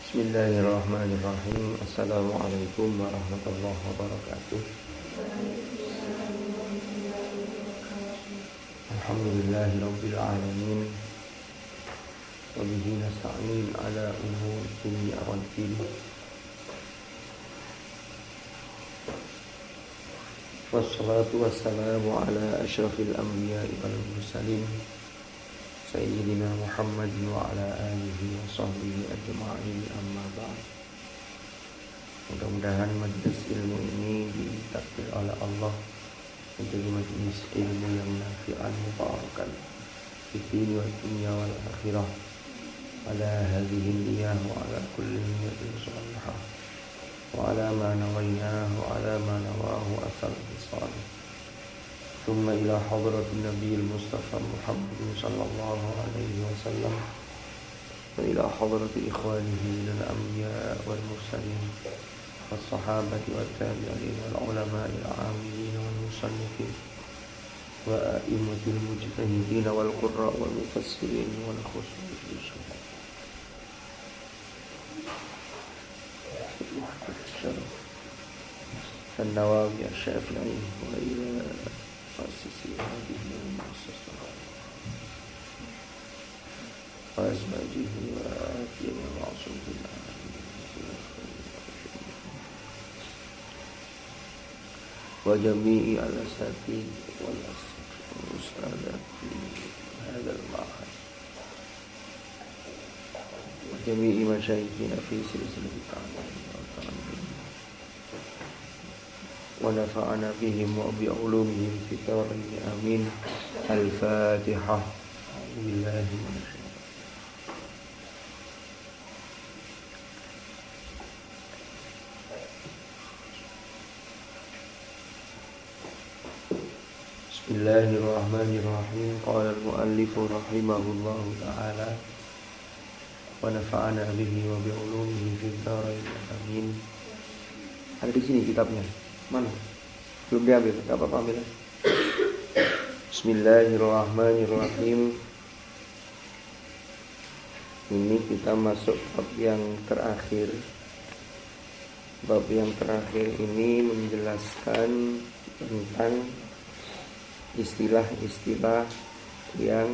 Bismillahirrahmanirrahim. Assalamualaikum warahmatullahi wabarakatuh. Alhamdulillahirabbil alamin. Wa bihi nasta'in ala umuri dunya waddin. Wassalatu wassalamu ala asyrafil anbiya'i wal mursalin Sayyidina Muhammad wa ala alihi wa sahbihi ajma'in, amma ba'd. Mudah-mudahan majlis ilmu ini ditakdir oleh Allah menjadi majlis ilmu yang nafi'an mubarakan fi din wa dunya wal akhirah, ala hadhihi niyah wa ala kulli niyatin salihah wa ala ma nawainahu wa ala ma nawahu asal salih. ثم إلى حضرة النبي المصطفى محمد صلى الله عليه وسلم وإلى حضرة إخوانه من الأنبياء والمرسلين والصحابة والتابعين والعلماء العاملين والمصنفين وأئمة المجتهدين والقراء والمفسرين والخصوصيين النووي الشافعي وإلى مؤسسي هذه المؤسسة وأزواجه وآتيه المعصوم وجميع الأساتذة والأستاذات في هذا المعهد وجميع مشايخنا في سلسلة التعليم ونفعنا بهم وبعلومهم في الدارين آمين. الفاتحة. أعوذ بالله من الشيطان. بسم الله الرحمن الرحيم. قال المؤلف رحمه الله تعالى ونفعنا به وبعلومه في الدارين آمين. Ada di sini kitabnya. Mana? Belum diambil, gak apa-apa ambil. Bismillahirrahmanirrahim. Ini kita masuk bab yang terakhir. Bab yang terakhir ini menjelaskan tentang istilah-istilah yang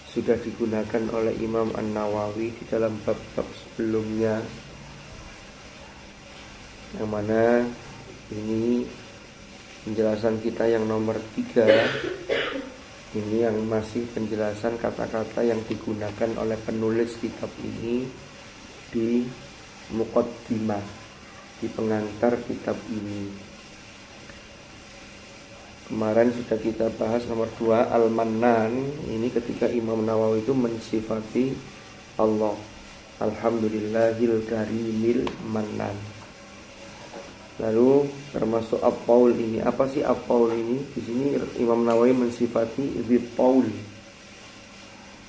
sudah digunakan oleh Imam An-Nawawi di dalam bab-bab sebelumnya, yang mana ini penjelasan kita yang nomor 3. Ini yang masih penjelasan kata-kata yang digunakan oleh penulis kitab ini di muqaddimah, di pengantar kitab ini. Kemarin sudah kita bahas nomor 2, Al-Mannan. Ini ketika Imam Nawawi itu mensifati Allah, Alhamdulillahil karimil mannan. Lalu termasuk Apaul ini. Apa sih Apaul ini? Di sini Imam Nawawi mensifati Zipaul.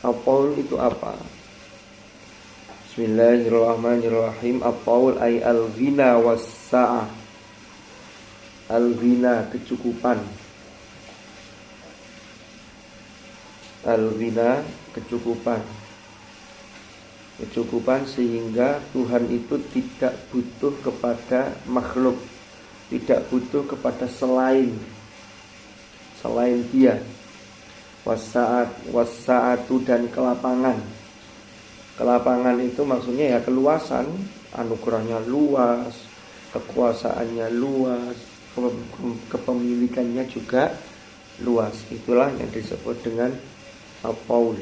Apaul itu apa? Bismillahirrahmanirrahim. Apaul ay al-ghina was-sa'ah. Al-ghina, kecukupan. Al-ghina, kecukupan. Kecukupan sehingga Tuhan itu tidak butuh kepada makhluk, tidak butuh kepada selain dia. Wasa'atu dan kelapangan. Kelapangan itu maksudnya ya keluasan, anugerahnya luas, kekuasaannya luas, kepemilikannya juga luas. Itulah yang disebut dengan Apaul.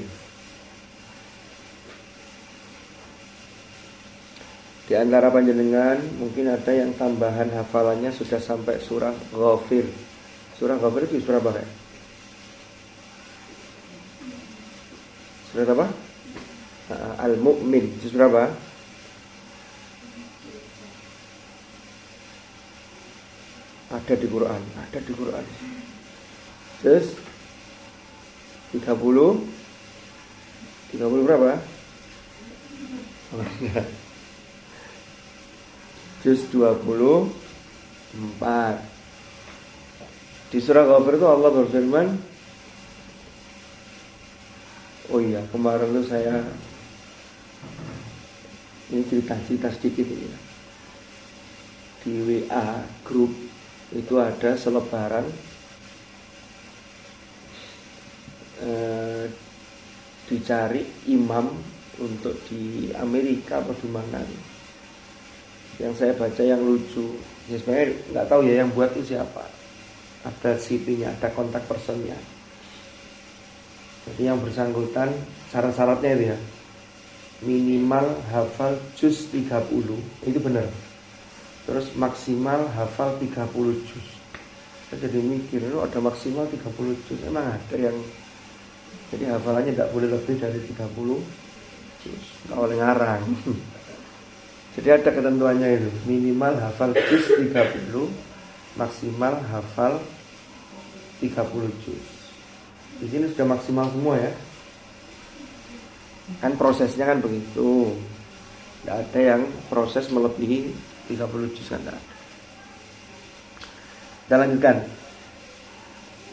Di antara panjenengan mungkin ada yang tambahan hafalannya sudah sampai surah Ghafir. Surah Ghafir itu surah apa? Surah apa? Al-Mu'min. Itu surah apa? Ada di Quran. Terus 30 berapa? Juz 24. Di surah Ghafir itu Allah berfirman, oh iya, kemarin tuh saya Ini cerita-cerita sedikit ini. Di WA grup itu ada selebaran dicari imam untuk di Amerika atau di mana. Yang saya baca yang lucu, ya sebenarnya nggak tahu ya yang buat itu siapa. Ada CV-nya, ada kontak personnya. Jadi yang bersangkutan syarat-syaratnya itu ya, minimal hafal juz 30, itu benar. Terus maksimal hafal 30 juz. Saya jadi mikir, itu ada maksimal 30 juz, emang ada yang jadi hafalannya tidak boleh lebih dari 30 juz, nggak boleh ngarang. Jadi ada ketentuannya itu, minimal hafal juz 30, maksimal hafal 30 juz. Di sini sudah maksimal semua ya. Kan prosesnya kan begitu. Tidak ada yang proses melebihi 30 juz kan tidak ada. Kita lanjutkan.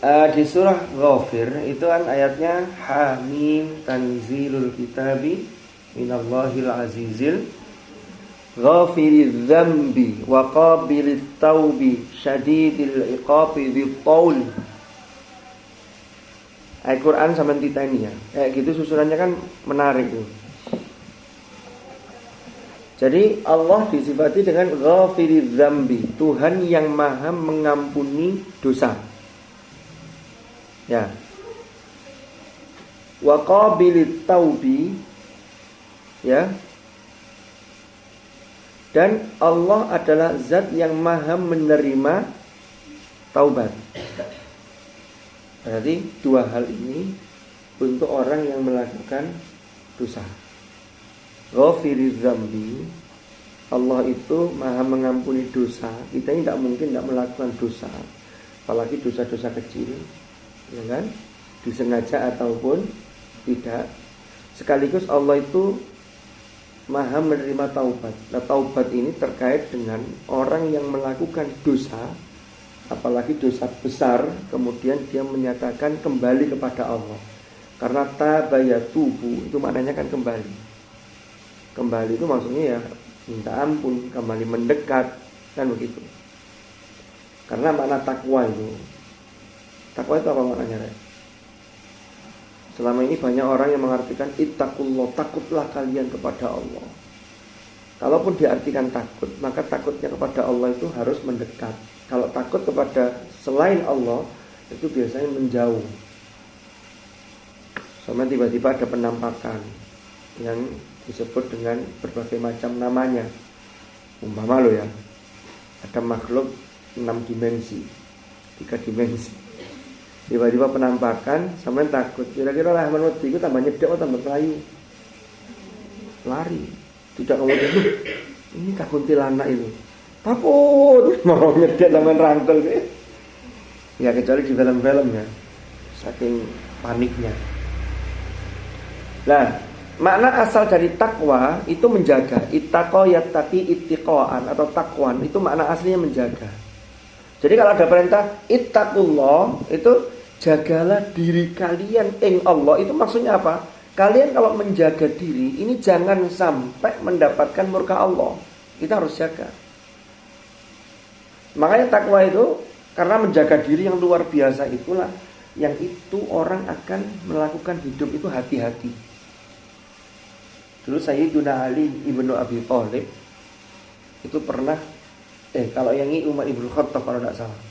Di surah Ghafir itu kan ayatnya Hamim tanzilul kitabi minallahil azizil ghafiriz dzambi wa qabilit taubi syadidil iqabi dzul. Ayat Quran sama kita ini ya. Kayak gitu susunannya kan menarik tuh. Jadi Allah disifati dengan ghafiriz dzambi, Tuhan yang maha mengampuni dosa. Ya. Wa qabilit taubi, ya. Dan Allah adalah zat yang maha menerima taubat. Berarti dua hal ini untuk orang yang melakukan dosa. Ghafiriz dzambi, Allah itu maha mengampuni dosa. Kita ini tidak mungkin tidak melakukan dosa, apalagi dosa-dosa kecil, ya kan? Disengaja ataupun tidak. Sekaligus Allah itu maha menerima taubat. Nah, taubat ini terkait dengan orang yang melakukan dosa, apalagi dosa besar, kemudian dia menyatakan kembali kepada Allah. Karena tabayatubu itu maknanya kan kembali. Kembali itu maksudnya ya minta ampun, kembali mendekat, kan begitu. Karena makna takwa itu. Takwa itu apa maknanya, Rek? Selama ini banyak orang yang mengartikan ittaqullah, takutlah kalian kepada Allah. Kalaupun diartikan takut, maka takutnya kepada Allah itu harus mendekat. Kalau takut kepada selain Allah, itu biasanya menjauh. Sama tiba-tiba ada penampakan yang disebut dengan berbagai macam namanya. Umpama lo ya, ada makhluk 6 dimensi, 3 dimensi. Tiba-tiba penampakan, sama takut. Kira-kira Rahman Wadi itu tambah nyedek atau tambah kelayu? Lari. Tidak kemudian, ini tak kuntilanak itu. Takut, mau nyedek sama rangkel. Ya kecuali di film-film ya, saking paniknya. Nah, makna asal dari takwa itu menjaga. Ittaqo yattaqi ittiqaan atau takwan itu makna aslinya menjaga. Jadi kalau ada perintah ittaqullah itu jagalah diri kalian Allah, itu maksudnya apa? Kalian kalau menjaga diri ini jangan sampai mendapatkan murka Allah. Kita harus jaga. Makanya takwa itu karena menjaga diri yang luar biasa itulah yang itu orang akan melakukan hidup itu hati-hati. Dulu Sayyiduna Ali ibnu Abi Thalib itu pernah kalau yang ini Umar ibnu Khattab kalau tidak salah,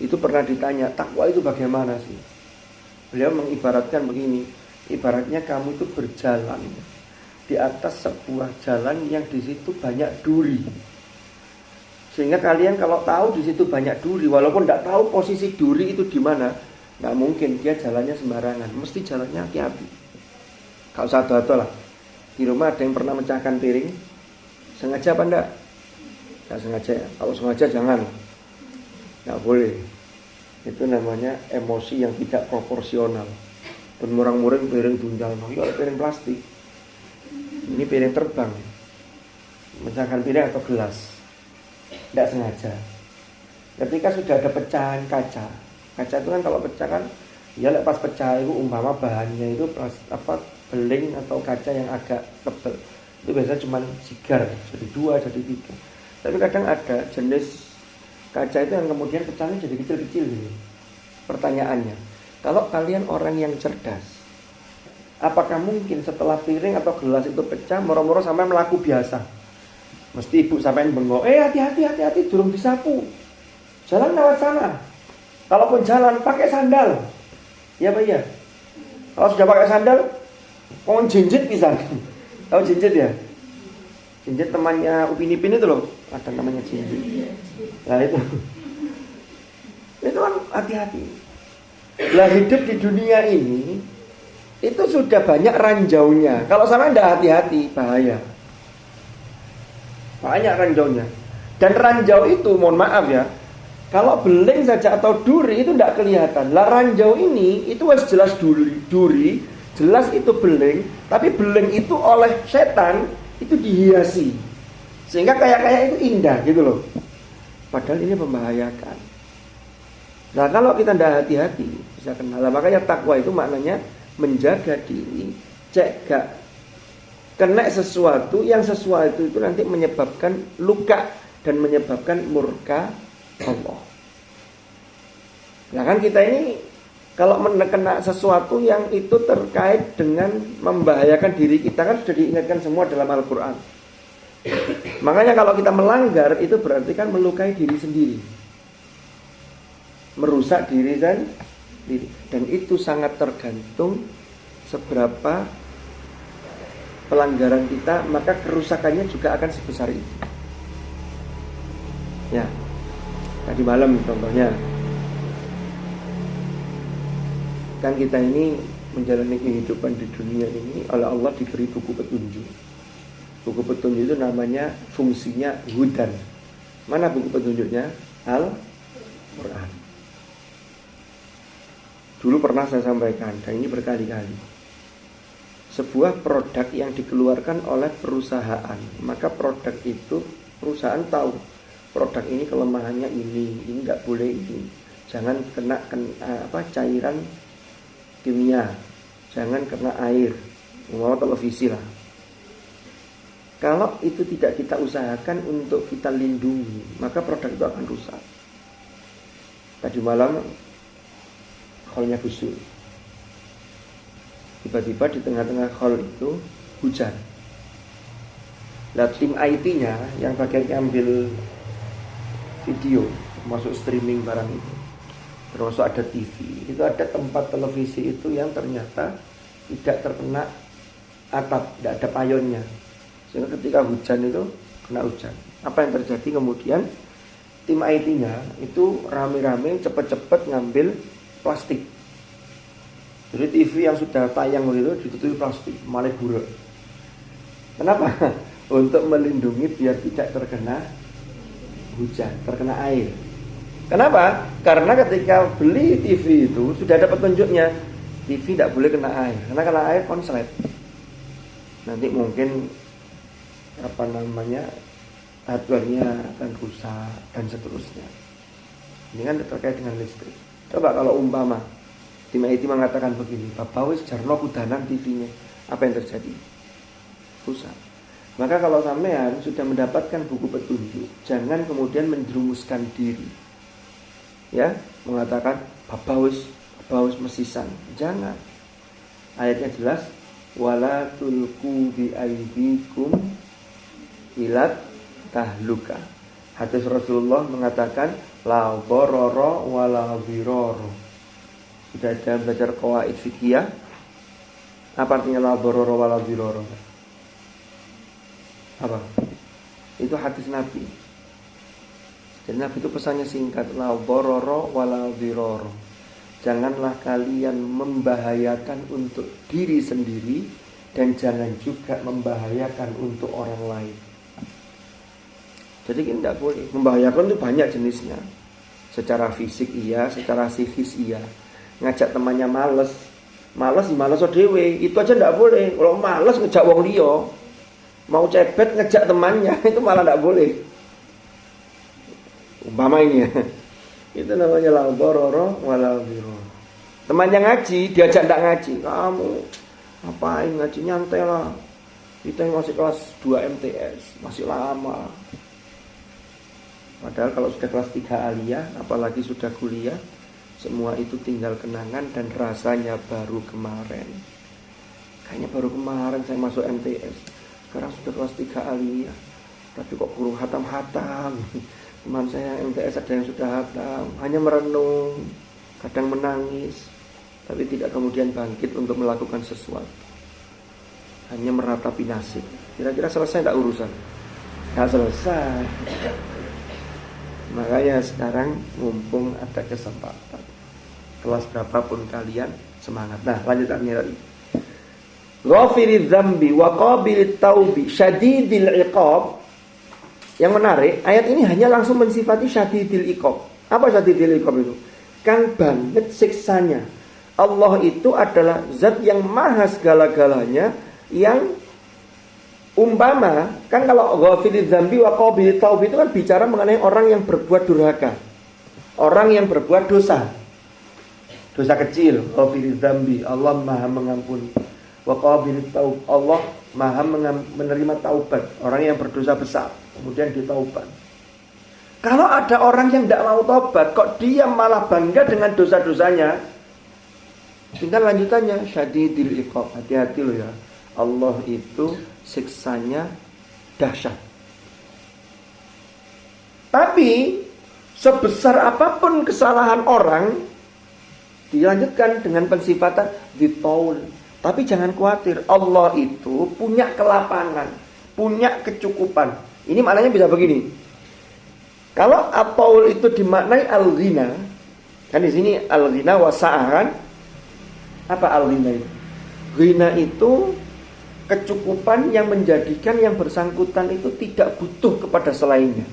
itu pernah ditanya takwa itu bagaimana sih? Beliau mengibaratkan begini, ibaratnya kamu itu berjalan di atas sebuah jalan yang di situ banyak duri. Sehingga kalian kalau tahu di situ banyak duri, walaupun tidak tahu posisi duri itu di mana, nggak mungkin dia jalannya sembarangan, mesti jalannya hati-hati. Kalau satu-satu lah. Di rumah ada yang pernah mecahkan piring, sengaja apa enggak? Nggak sengaja. Kalau sengaja jangan, nggak boleh. Itu namanya emosi yang tidak proporsional. Bermurang-muring piring bunjal, ya piring plastik. Ini piring terbang, mecahkan piring atau gelas. Tidak sengaja. Ketika sudah ada pecahan kaca itu kan kalau pecah kan, ya lepas pecah itu umpama bahannya itu beling atau kaca yang agak tebal. Itu biasanya cuma sigar, jadi 2, jadi 3. Tapi kadang ada jenis kaca itu yang kemudian pecahnya jadi kecil-kecil gitu. Pertanyaannya, kalau kalian orang yang cerdas, apakah mungkin setelah piring atau gelas itu pecah, moro-moro sampai melaku biasa? Mesti ibu sampai bengok, hati-hati, durung disapu. Jalan lewat sana. Kalaupun jalan, pakai sandal. Ya Pak ya. Kalau sudah pakai sandal, pohon jinjit bisa. Tahu jinjit ya? Jinjit temannya Upin Ipin itu loh, ada namanya jinjit. Nah itu kan hati-hati. Lah hidup di dunia ini itu sudah banyak ranjaunya. Kalau sama tidak hati-hati, bahaya. Banyak ranjaunya. Dan ranjau itu, mohon maaf ya, kalau beling saja atau duri itu tidak kelihatan. Lah ranjau ini itu jelas duri, jelas itu beling, tapi beling itu oleh setan itu dihiasi. Sehingga kayak itu indah gitu loh. Padahal ini membahayakan. Nah kalau kita tidak hati-hati bisa kena. Nah, makanya takwa itu maknanya menjaga diri, cek gak kena sesuatu yang sesuatu itu nanti menyebabkan luka dan menyebabkan murka Allah. Nah kan kita ini kalau kena sesuatu yang itu terkait dengan membahayakan diri kita kan sudah diingatkan semua dalam Al-Quran. Makanya kalau kita melanggar itu berarti kan melukai diri sendiri, merusak diri sendiri. Dan itu sangat tergantung seberapa pelanggaran kita, maka kerusakannya juga akan sebesar itu. Ya, tadi malam contohnya, kan kita ini menjalani kehidupan di dunia ini oleh Allah diberi buku petunjuk. Buku petunjuk itu namanya fungsinya hudan. Mana buku petunjuknya? Al-Quran. Dulu pernah saya sampaikan, dan ini berkali-kali. Sebuah produk yang dikeluarkan oleh perusahaan, maka produk itu perusahaan tahu produk ini kelemahannya ini nggak boleh ini. Jangan kena cairan kimia, jangan kena air, mau televisi lah. Kalau itu tidak kita usahakan untuk kita lindungi, maka produk itu akan rusak. Tadi malam kholnya busuk. Tiba-tiba di tengah-tengah khol itu hujan. Nah tim IT-nya yang bagian ngambil video, masuk streaming barang itu, termasuk ada TV, itu ada tempat televisi itu yang ternyata tidak terkena atap, tidak ada payonnya. Sehingga ketika hujan itu kena hujan. Apa yang terjadi kemudian? Tim IT-nya itu rame-rame cepet-cepet ngambil plastik. Jadi TV yang sudah tayang itu ditutupi plastik, malah buruk. Kenapa? Untuk melindungi biar tidak terkena hujan, terkena air. Kenapa? Karena ketika beli TV itu sudah ada petunjuknya, TV tidak boleh kena air. Karena kena air konslet. Nanti mungkin hardware-nya akan rusak dan seterusnya. Ini kan terkait dengan listrik. Coba kalau umpama tim IT mengatakan begini, Bapak wis jarno kudanan TV-nya, apa yang terjadi? Rusak. Maka kalau sampean sudah mendapatkan buku petunjuk, jangan kemudian menjerumuskan diri. Ya, mengatakan Bapak wis mesisan. Jangan. Ayatnya jelas, wala tulqu bi aydikum ilat tahluka. Hadis Rasulullah mengatakan la dharara wala dhirara. Sudah ada belajar qawaid fikih. Apa artinya la dharara wala dhirara? Apa? Itu hadis Nabi. Dan Nabi itu pesannya singkat, la dharara wala dhirara. Janganlah kalian membahayakan untuk diri sendiri dan jangan juga membahayakan untuk orang lain. Jadi kita tidak boleh. Membahayakan itu banyak jenisnya. Secara fisik iya, secara psikis iya. Ngajak temannya males dhewe, itu aja tidak boleh. Kalau males ngejak wong liya, mau cebet ngejak temannya, itu malah tidak boleh. Umpama ini ya. Itu namanya la dharara wala dhirara. Temannya ngaji, diajak tidak ngaji. Kamu ngapain ngaji, nyantai lah. Kita yang masih kelas 2 MTS, masih lama. Padahal kalau sudah kelas 3 aliyah, apalagi sudah kuliah, semua itu tinggal kenangan dan rasanya baru kemarin. Kayaknya baru kemarin saya masuk MTS. Sekarang sudah kelas 3 aliyah. Tapi kok kurang hatam-hatam. Teman saya MTS ada yang sudah hatam. Hanya merenung, kadang menangis. Tapi tidak kemudian bangkit untuk melakukan sesuatu. Hanya meratapi nasib. Kira-kira selesai tak urusan? Tidak selesai. Makanya sekarang mumpung ada kesempatan, kelas berapapun kalian, semangat. Nah, lanjutannya tadi. Ghafiriz dzambi wa qabilit taubi syadidil iqab. Yang menarik, ayat ini hanya langsung mensifati syadidil iqab. Apa syadidil iqab itu? Kang banget siksanya. Allah itu adalah zat yang maha segala-galanya, yang umpama, kan kalau ghafiriz dzambi wa qabilit taubi itu kan bicara mengenai orang yang berbuat durhaka, orang yang berbuat dosa kecil. Ghafiriz dzambi, Allah maha mengampuni. Wa qabilit taub, Allah maha menerima taubat orang yang berdosa besar, kemudian ditaubat. Kalau ada orang yang tidak mau taubat, kok dia malah bangga dengan dosa-dosanya, tinggal lanjutannya syadidil iqab. Hati-hati loh ya, Allah itu siksanya dahsyat. Tapi sebesar apapun kesalahan orang, dilanjutkan dengan pensifatan dzitaul. Tapi jangan khawatir, Allah itu punya kelapangan, punya kecukupan. Ini maknanya bisa begini. Kalau at-taul itu dimaknai al-ghina, kan di sini al-ghina wasa'ah kan? Apa al-ghina itu? Ghina itu kecukupan yang menjadikan yang bersangkutan itu tidak butuh kepada selainnya.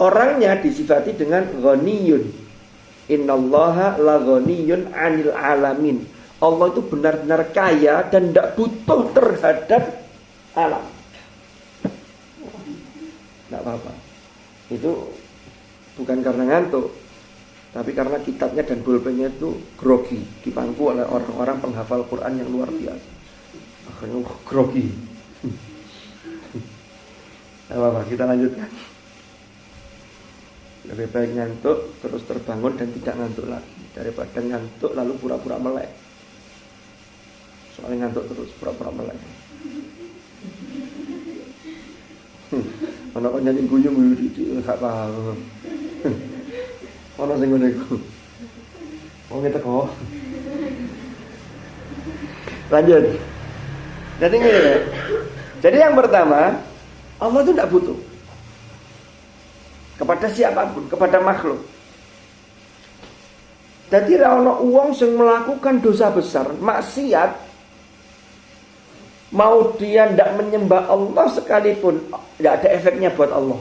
Orangnya disifati dengan ghaniyun. Innallaha la ghaniyun 'anil 'alamin. Allah itu benar-benar kaya dan tidak butuh terhadap alam. Tidak apa-apa. Itu bukan karena ngantuk, tapi karena kitabnya dan pulpennya itu grogi, dipangku oleh orang-orang penghafal Quran yang luar biasa. Akhirnya grogi. Tidak apa-apa, kita lanjutkan. Lebih baik ngantuk terus terbangun dan tidak ngantuk lagi, daripada ngantuk lalu pura-pura melek. Soalnya ngantuk terus pura-pura melek. Ana kok nyanyi guyu-guyu di gak paham. Ana sing ngene iku. Wong teko. Lanjut. Jadi ini ya. Jadi yang pertama, Allah itu tidak butuh kepada siapapun, kepada makhluk. Jadi ana wong sing melakukan dosa besar, maksiat, mau dia tidak menyembah Allah sekalipun, tidak ada efeknya buat Allah.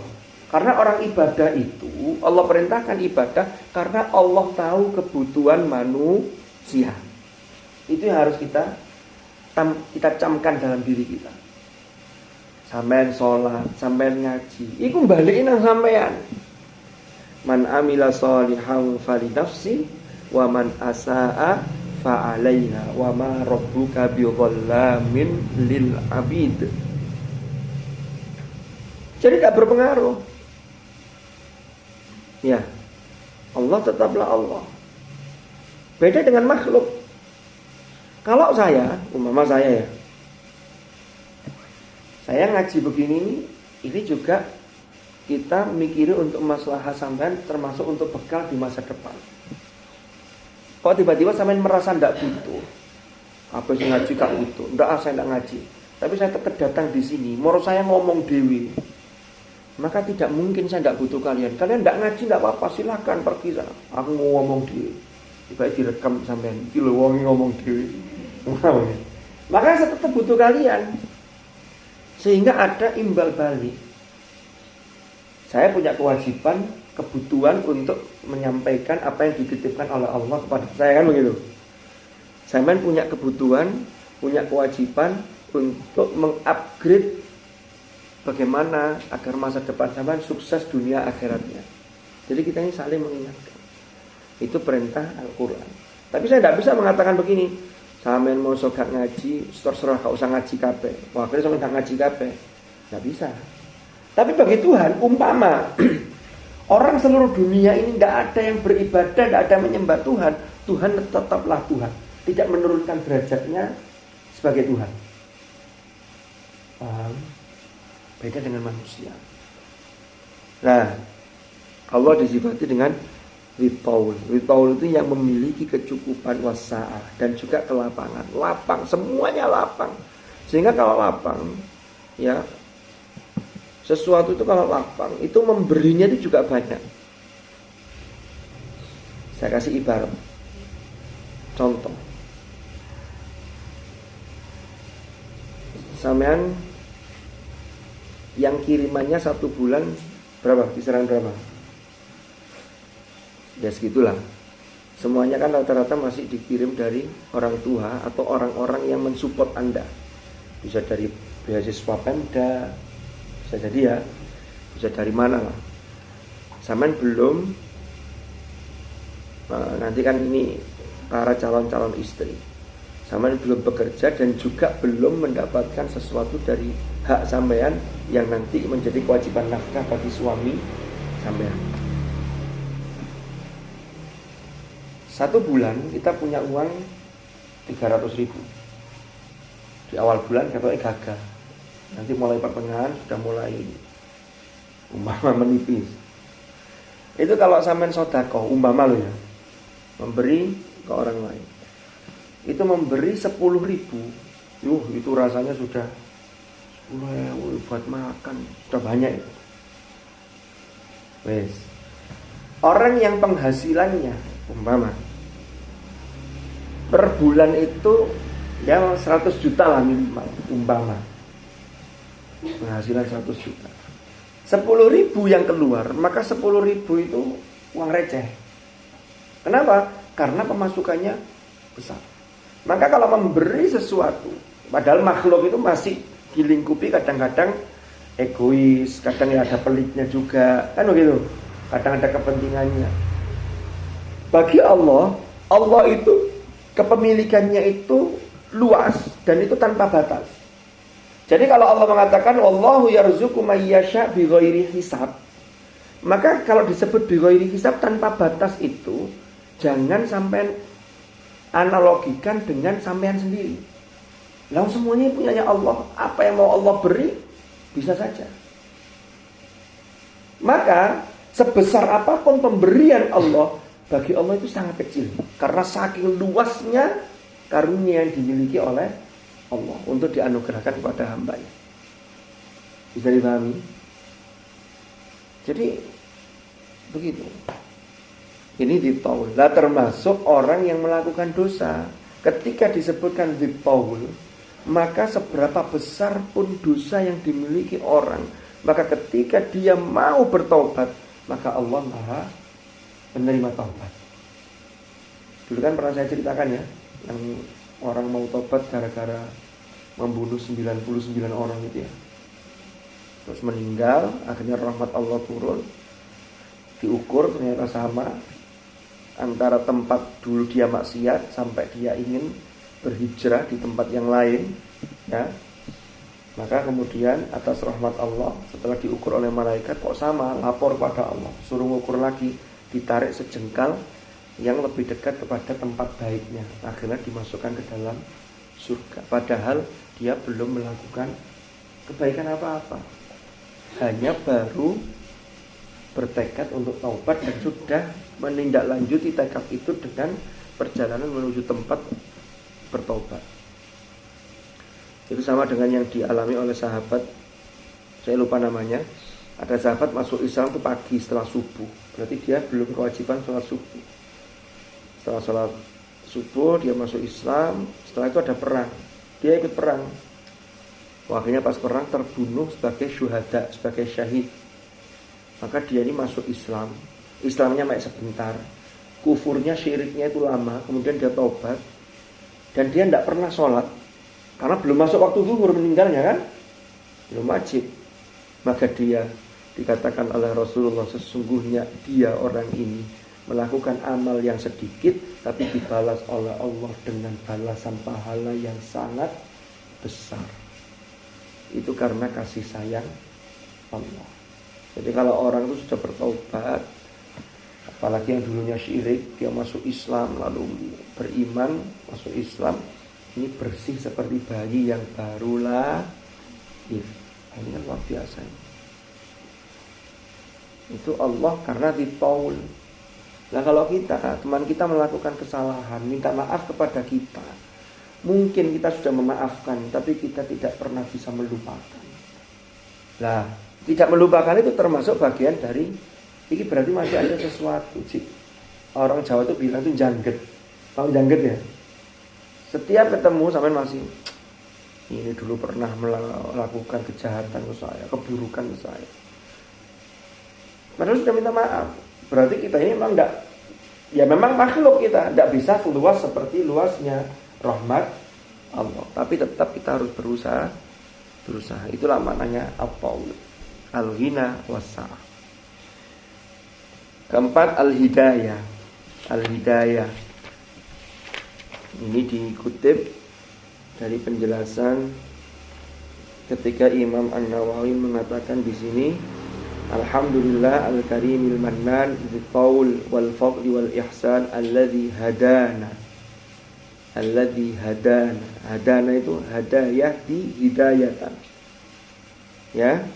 Karena orang ibadah itu, Allah perintahkan ibadah karena Allah tahu kebutuhan manusia. Itu yang harus kita camkan dalam diri kita. Sampean sholat, sampean ngaji, iku balikin nang sampean. Man amila sholihan falinafsi, wa man asaa fa'alaiha, wa ma rabbuka bidhallamin lil abid. Jadi tidak berpengaruh. Ya, Allah tetaplah Allah. Beda dengan makhluk. Kalau saya, umpama saya ya, saya ngaji begini ini juga kita mikirin untuk masalah sampean, termasuk untuk bekal di masa depan. Kok tiba-tiba sampean merasa tidak butuh, apa sih ngaji gak butuh? Enggak, saya tidak ngaji. Tapi saya tetap datang di sini. Menurut saya ngomong dewi. Maka tidak mungkin saya tidak butuh kalian. Kalian tidak ngaji tidak apa-apa, silakan pergi sana. Aku mau ngomong dewi. Tiba-tiba direkam sampean. Kilo wongi ngomong dewi. Maka saya tetap butuh kalian. Sehingga ada imbal balik. Saya punya kewajiban, kebutuhan untuk menyampaikan apa yang dititipkan oleh Allah kepada saya, kan begitu. Saya punya kebutuhan, punya kewajiban untuk mengupgrade bagaimana agar masa depan sampean sukses dunia akhiratnya. Jadi kita ini saling mengingatkan. Itu perintah Al-Quran. Tapi saya tidak bisa mengatakan begini, Sampeyan mau gak ngaji, terserah gak usah ngaji kabeh. Wah, akhirnya sampeyan gak ngaji kabeh. Gak bisa. Tapi bagi Tuhan, umpama orang seluruh dunia ini gak ada yang beribadah, gak ada yang menyembah Tuhan, Tuhan tetaplah Tuhan. Tidak menurunkan derajatnya sebagai Tuhan. Paham? Beda dengan manusia. Nah, Allah disifati dengan Witaul. Witaul itu yang memiliki kecukupan wasa'ah dan juga kelapangan. Lapang, semuanya lapang. Sehingga kalau lapang, ya, sesuatu itu kalau lapang, itu memberinya itu juga banyak. Saya kasih ibarat. Contoh. Sampean yang kirimannya 1 bulan berapa? Kisaran berapa? Ya segitulah. Semuanya kan rata-rata masih dikirim dari orang tua atau orang-orang yang mensupport Anda. Bisa dari beasiswa Pemda, bisa jadi ya, bisa dari mana lah. Sampean belum, nanti kan ini para calon-calon istri. Sampean belum bekerja dan juga belum mendapatkan sesuatu dari hak sampean yang nanti menjadi kewajiban nafkah bagi suami sampean. 1 bulan kita punya uang 300.000. Di awal bulan katanya gagal. Nanti mulai pertengahan sudah mulai umpama menipis. Itu kalau sampean sedekah umpama lo ya, memberi ke orang lain. Itu memberi 10.000. Itu rasanya sudah 10.000 buat makan, sudah banyak itu. Wes. Orang yang penghasilannya umpama per bulan itu ya 100 juta lah minimal, umpama penghasilan 100 juta, 10.000 yang keluar, maka 10.000 itu uang receh. Kenapa? Karena pemasukannya besar. Maka kalau memberi sesuatu, padahal makhluk itu masih dilingkupi kadang-kadang egois, kadang ya ada pelitnya juga, kan begitu, kadang ada kepentingannya. Bagi Allah, Allah itu kepemilikannya itu luas dan itu tanpa batas. Jadi kalau Allah mengatakan wallahu yarzuqu may yasha bighairi hisab, maka kalau disebut bighairi hisab tanpa batas itu jangan sampai analogikan dengan sampean sendiri. Lah semuanya punyanya Allah, apa yang mau Allah beri bisa saja. Maka sebesar apapun pemberian Allah, bagi Allah itu sangat kecil. Karena saking luasnya karunia yang dimiliki oleh Allah untuk dianugerahkan kepada hambanya. Bisa dipahami? Jadi begitu. Ini ditaul. Lah termasuk orang yang melakukan dosa. Ketika disebutkan ditaul, maka seberapa besar pun dosa yang dimiliki orang, maka ketika dia mau bertobat, maka Allah Maha menerima taubat. Dulu kan pernah saya ceritakan ya, yang orang mau tobat gara-gara membunuh 99 orang itu ya. Terus meninggal, akhirnya rahmat Allah turun. Diukur ternyata sama antara tempat dulu dia maksiat sampai dia ingin berhijrah di tempat yang lain, ya. Maka kemudian atas rahmat Allah setelah diukur oleh malaikat kok sama, lapor pada Allah, suruh ukur lagi, ditarik sejengkal yang lebih dekat kepada tempat baiknya, akhirnya dimasukkan ke dalam surga. Padahal dia belum melakukan kebaikan apa-apa, hanya baru bertekad untuk taubat dan sudah menindaklanjuti tekad itu dengan perjalanan menuju tempat bertobat. Itu sama dengan yang dialami oleh sahabat, saya lupa namanya. Ada sahabat masuk Islam itu pagi setelah subuh, berarti dia belum kewajiban sholat subuh. Setelah sholat subuh dia masuk Islam. Setelah itu ada perang, dia ikut perang. Akhirnya pas perang terbunuh sebagai syuhada, sebagai syahid. Maka dia ini masuk Islam. Islamnya main sebentar, kufurnya, syiriknya itu lama. Kemudian dia taubat. Dan dia tidak pernah sholat, karena belum masuk waktu zuhur meninggalnya kan, belum wajib. Maka dia dikatakan oleh Rasulullah, sesungguhnya dia orang ini melakukan amal yang sedikit tapi dibalas oleh Allah dengan balasan pahala yang sangat besar. Itu karena kasih sayang Allah. Jadi kalau orang itu sudah bertaubat, apalagi yang dulunya syirik, dia masuk Islam lalu beriman, masuk Islam, ini bersih seperti bayi yang baru lahir. Ini kan luar biasa. Itu Allah karena ditaul. Nah kalau kita, teman kita melakukan kesalahan, minta maaf kepada kita, mungkin kita sudah memaafkan, tapi kita tidak pernah bisa melupakan. Nah, tidak melupakan itu termasuk bagian dari, ini berarti masih ada sesuatu. Orang Jawa itu bilang itu jangget. Tahu jangget ya? Setiap ketemu sampai masih, ini dulu pernah melakukan kejahatan ke saya, keburukan ke saya. Padahal sudah minta maaf. Berarti kita ini memang enggak, ya memang makhluk kita, tidak bisa luas seperti luasnya rahmat Allah. Tapi tetap kita harus berusaha. Itulah maknanya at-taul. Al-ghina was-sa'ah. Keempat, al-hidayah. Al-hidayah. Ini dikutip dari penjelasan ketika Imam An-Nawawi mengatakan di sini, alhamdulillah al-karimil mannan dzul wal fadli wal ihsan alladzi hadana. Hadana itu hadayah di hidayatan. Ya.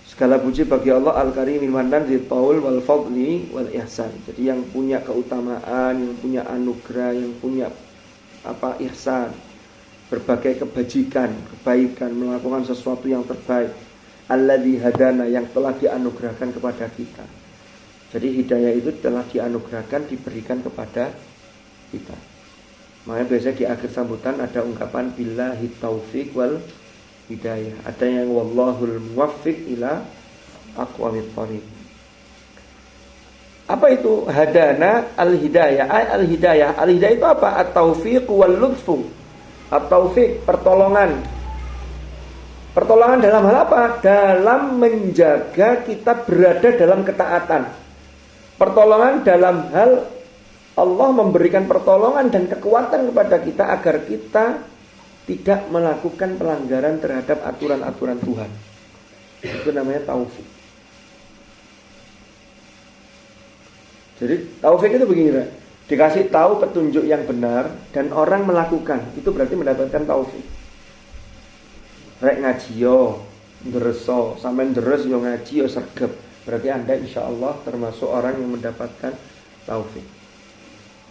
Segala puji bagi Allah al-karimil mannan dzul wal fadli wal ihsan. Jadi yang punya keutamaan, yang punya anugerah, yang punya ihsan, berbagai kebajikan, kebaikan, melakukan sesuatu yang terbaik. Alladzi hadana, yang telah dianugerahkan kepada kita. Jadi hidayah itu telah dianugerahkan, diberikan kepada kita. Makanya biasanya di akhir sambutan ada ungkapan billahi taufiq wal hidayah. Ada yang wallahul muwaffiq ila aqwamit thoriq. Apa itu hadana al-hidayah? Al-hidayah itu apa? At-taufiq wal lutfu. At-taufiq, pertolongan. Pertolongan dalam hal apa? Dalam menjaga kita berada dalam ketaatan. Pertolongan dalam hal Allah memberikan pertolongan dan kekuatan kepada kita agar kita tidak melakukan pelanggaran terhadap aturan-aturan Tuhan. Itu namanya taufik. Jadi taufik itu begini, Pak. Dikasih tahu petunjuk yang benar dan orang melakukan, itu berarti mendapatkan taufik. Rek ngaji yo, ndreso, sampean ndres yo ngaji yo sregep. Berarti Anda insyaallah termasuk orang yang mendapatkan taufik.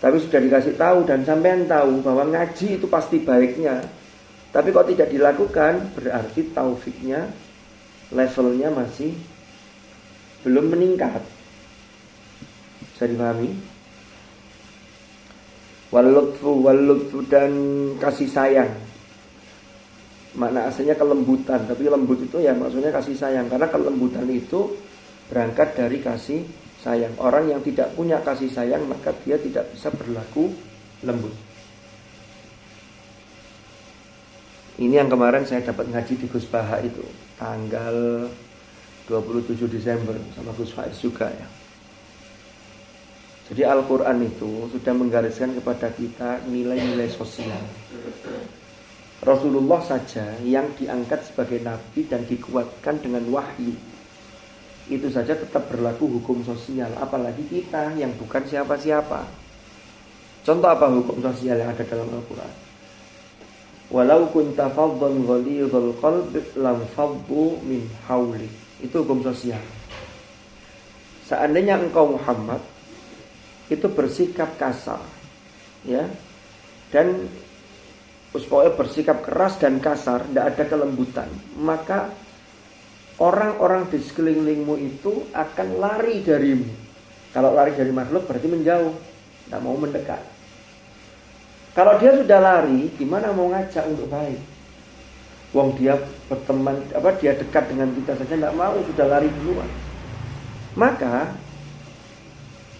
Tapi sudah dikasih tahu dan sampean tahu bahwa ngaji itu pasti baiknya. Tapi kalau tidak dilakukan, berarti taufiknya levelnya masih belum meningkat. Bisa dipahami? Wal lutfu dan kasih sayang. Makna aslinya kelembutan, tapi lembut itu ya maksudnya kasih sayang. Karena kelembutan itu berangkat dari kasih sayang. Orang yang tidak punya kasih sayang, maka dia tidak bisa berlaku lembut. Ini yang kemarin saya dapat ngaji di Gus Baha itu, tanggal 27 Desember sama Gus Faiz juga ya. Jadi Al-Quran itu sudah menggariskan kepada kita nilai-nilai sosial. Rasulullah saja yang diangkat sebagai nabi dan dikuatkan dengan wahyu, itu saja tetap berlaku hukum sosial. Apalagi kita yang bukan siapa-siapa. Contoh apa hukum sosial yang ada dalam Al-Quran? Walau kunta faddan ghalidhal qalbi lam faddu min hawli. Itu hukum sosial. Seandainya engkau Muhammad itu bersikap kasar, ya, dan pokoknya bersikap keras dan kasar, tidak ada kelembutan, maka orang-orang di sekelilingmu itu akan lari darimu. Kalau lari dari makhluk berarti menjauh, tidak mau mendekat. Kalau dia sudah lari, gimana mau ngajak untuk baik? Wong dia berteman, dia dekat dengan kita saja tidak mau, sudah lari duluan. Maka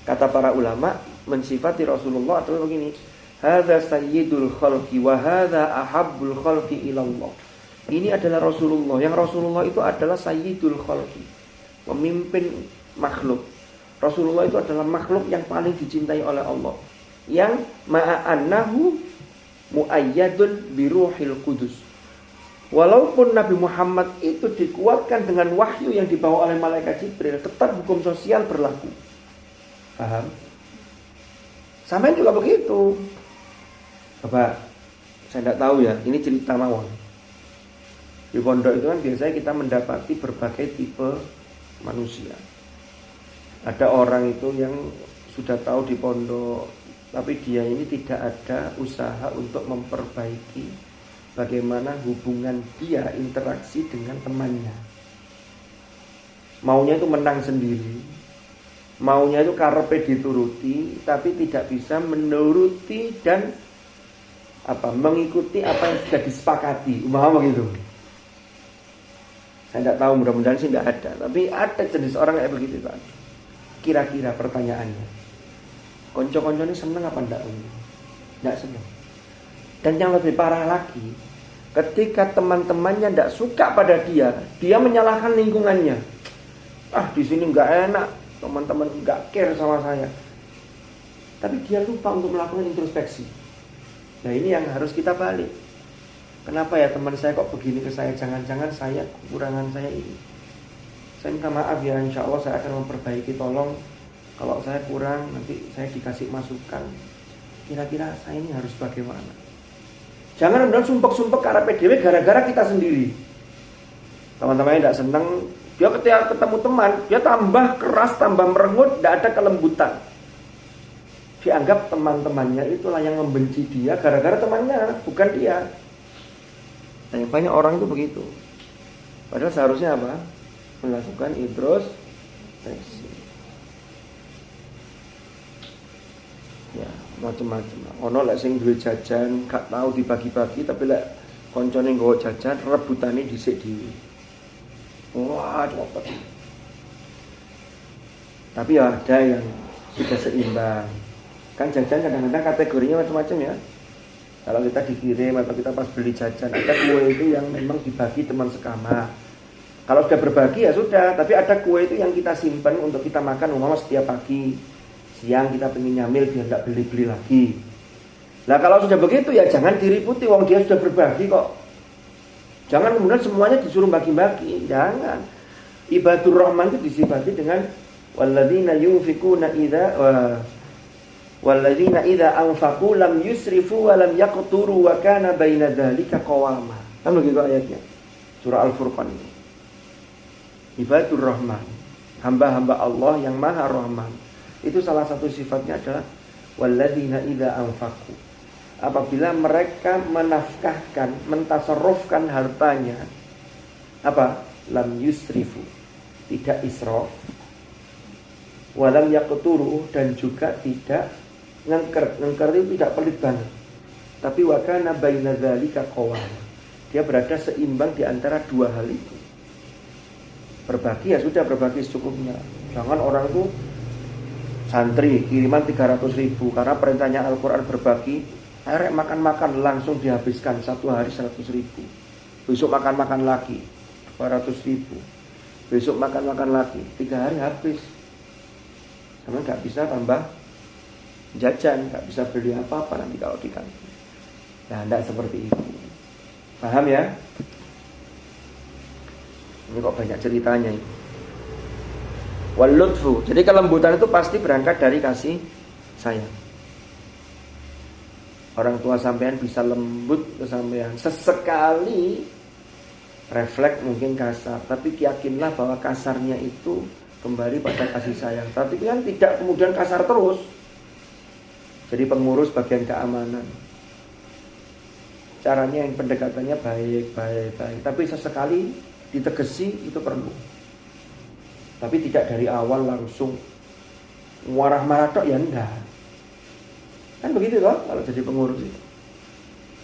kata para ulama mensifati Rasulullah adalah begini: hadza sayyidul khalqi wa hadza ahabbul khalqi ilallah. Ini adalah Rasulullah. Yang Rasulullah itu adalah sayyidul khalqi, pemimpin makhluk. Rasulullah itu adalah makhluk yang paling dicintai oleh Allah, yang ma'annahu muayyadun biruhil qudus. Walaupun Nabi Muhammad itu dikuatkan dengan wahyu yang dibawa oleh malaikat Jibril, tetap hukum sosial berlaku. Paham? Sampai juga begitu. Coba, saya tidak tahu ya, ini cerita mawon. Di pondok itu kan biasanya kita mendapati berbagai tipe manusia. Ada orang itu yang sudah tahu di pondok, tapi dia ini tidak ada usaha untuk memperbaiki bagaimana hubungan dia interaksi dengan temannya. Maunya itu menang sendiri, maunya itu karepe dituruti, tapi tidak bisa menuruti dan mengikuti apa yang sudah disepakati. Umpama begitu. Saya tidak tahu, mudah-mudahan sih tidak ada, tapi ada jenis orang kayak begitu kan. Kira-kira pertanyaannya, konco-konco ini seneng apa enggak? Enggak seneng. Dan yang lebih parah lagi, ketika teman-temannya enggak suka pada dia menyalahkan lingkungannya. Di sini enggak enak, teman-teman enggak care sama saya. Tapi dia lupa untuk melakukan introspeksi. Nah, ini yang harus kita balik. Kenapa ya teman saya kok begini ke saya? Jangan-jangan saya kekurangan saya ini. Saya minta maaf ya, insya Allah saya akan memperbaiki. Tolong kalau saya kurang nanti saya dikasih masukan. Kira-kira saya ini harus bagaimana? Jangan kemudian sumpek-sumpek karena PDW gara-gara kita sendiri. Teman-temannya tidak senang, dia ketika ketemu teman, dia tambah keras, tambah merengut, tidak ada kelembutan. Dianggap teman-temannya itulah yang membenci dia gara-gara temannya, bukan dia. Dan banyak orang itu begitu. Padahal seharusnya apa? Melakukan introspeksi. Ya, macam-macam. Ono lek sing duwe jajan gak tahu dibagi-bagi, tapi lek koncone nggawa jajan rebutane dhisik dhewe. Wah, cepet. Tapi ya ada yang sudah seimbang. Kan jajan kadang-kadang kategorinya macam-macam ya. Kalau kita dikirim atau kita pas beli jajan, ada kue itu yang memang dibagi teman sekamar. Kalau sudah berbagi ya sudah, tapi ada kue itu yang kita simpan untuk kita makan umpama setiap pagi. Siang kita pengen nyamil biar tidak beli-beli lagi. Nah kalau sudah begitu ya jangan diriputi, wong dia sudah berbagi kok. Jangan kemudian semuanya disuruh bagi-bagi, jangan. Ibadur Rahman itu disifati dengan walladzina yunfikuna idza anfaqu lam yusrifu wa lam yaqturu wa kana baina dzalika qawama. Kan begitu ayatnya. Surah Al-Furqan ini. Ibadur Rahman, hamba-hamba Allah yang Maha Rahman. Itu salah satu sifatnya adalah walladzina idza anfaqu. Apabila mereka menafkahkan, mentasarrufkan hartanya, lam yusrifu, tidak israf, walam yaqturu, dan juga tidak ngengker. Ngengker itu tidak pelit banget. Tapi wa kana baina dzalika qawama. Dia berada seimbang di antara dua hal itu. Berbagi ya sudah, berbagi secukupnya. Jangan orang itu santri kiriman 300.000 karena perintahnya Al-Quran berbagi. Akhirnya makan-makan langsung dihabiskan satu hari 100.000. Besok makan-makan lagi 200.000. Besok makan-makan lagi 3 hari habis. Karena gak bisa tambah jajan, gak bisa beli apa-apa nanti kalau di kantin. Nah, tidak seperti itu. Paham ya? Ini kok banyak ceritanya ini. Wal lutfu. Jadi kelembutan itu pasti berangkat dari kasih sayang. Orang tua sampean bisa lembut ke sampean. Sesekali refleks mungkin kasar, tapi yakinlah bahwa kasarnya itu kembali pada kasih sayang. Tapi kan tidak kemudian kasar terus. Jadi pengurus bagian keamanan. Caranya yang pendekatannya baik. Tapi sesekali ditegesi itu perlu. Tapi tidak dari awal langsung marah-marah tok ya enggak. Kan begitu toh kalau jadi pengurus itu.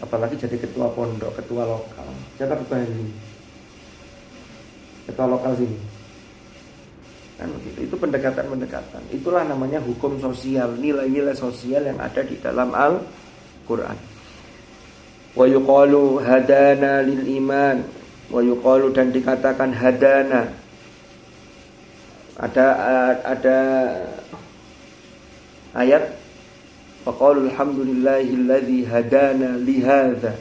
Apalagi jadi ketua pondok, ketua lokal. Siapa ketua ini? Ketua lokal sini. Kan begitu. Itu pendekatan-pendekatan. Itulah namanya hukum sosial, nilai-nilai sosial yang ada di dalam Al-Qur'an. Wa yuqalu hadana lil iman. Wa yuqalu, dan dikatakan hadana, ada ayat faqalu alhamdulillahilladzi hadana lihadza.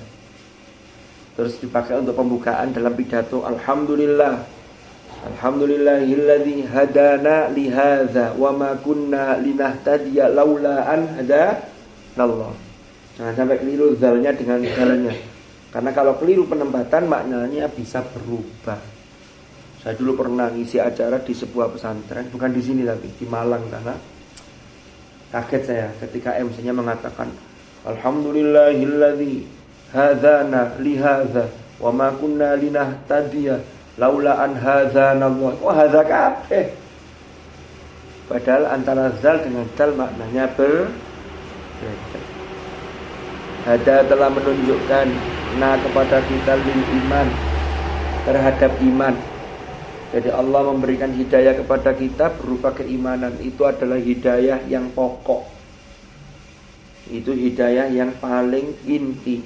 Terus dipakai untuk pembukaan dalam pidato alhamdulillahilladzi hadana lihadza wa ma kunna linahtadiya laula an hadanallah. Jangan sampai keliru zalnya dengan dalnya. Karena kalau keliru penempatan maknanya bisa berubah. Saya dulu pernah ngisi acara di sebuah pesantren, bukan di sini tapi di Malang sana. Kaget saya ketika MC-nya mengatakan alhamdulillahilladzi hadzana lihadza wa ma kunna linahtadiya laula an hadzanallah. Oh, hadza kabeh. Padahal antara zal dengan dal maknanya berbeda. Hada telah menunjukkan kepada kita lil iman, terhadap iman. Jadi Allah memberikan hidayah kepada kita berupa keimanan. Itu adalah hidayah yang pokok. Itu hidayah yang paling inti.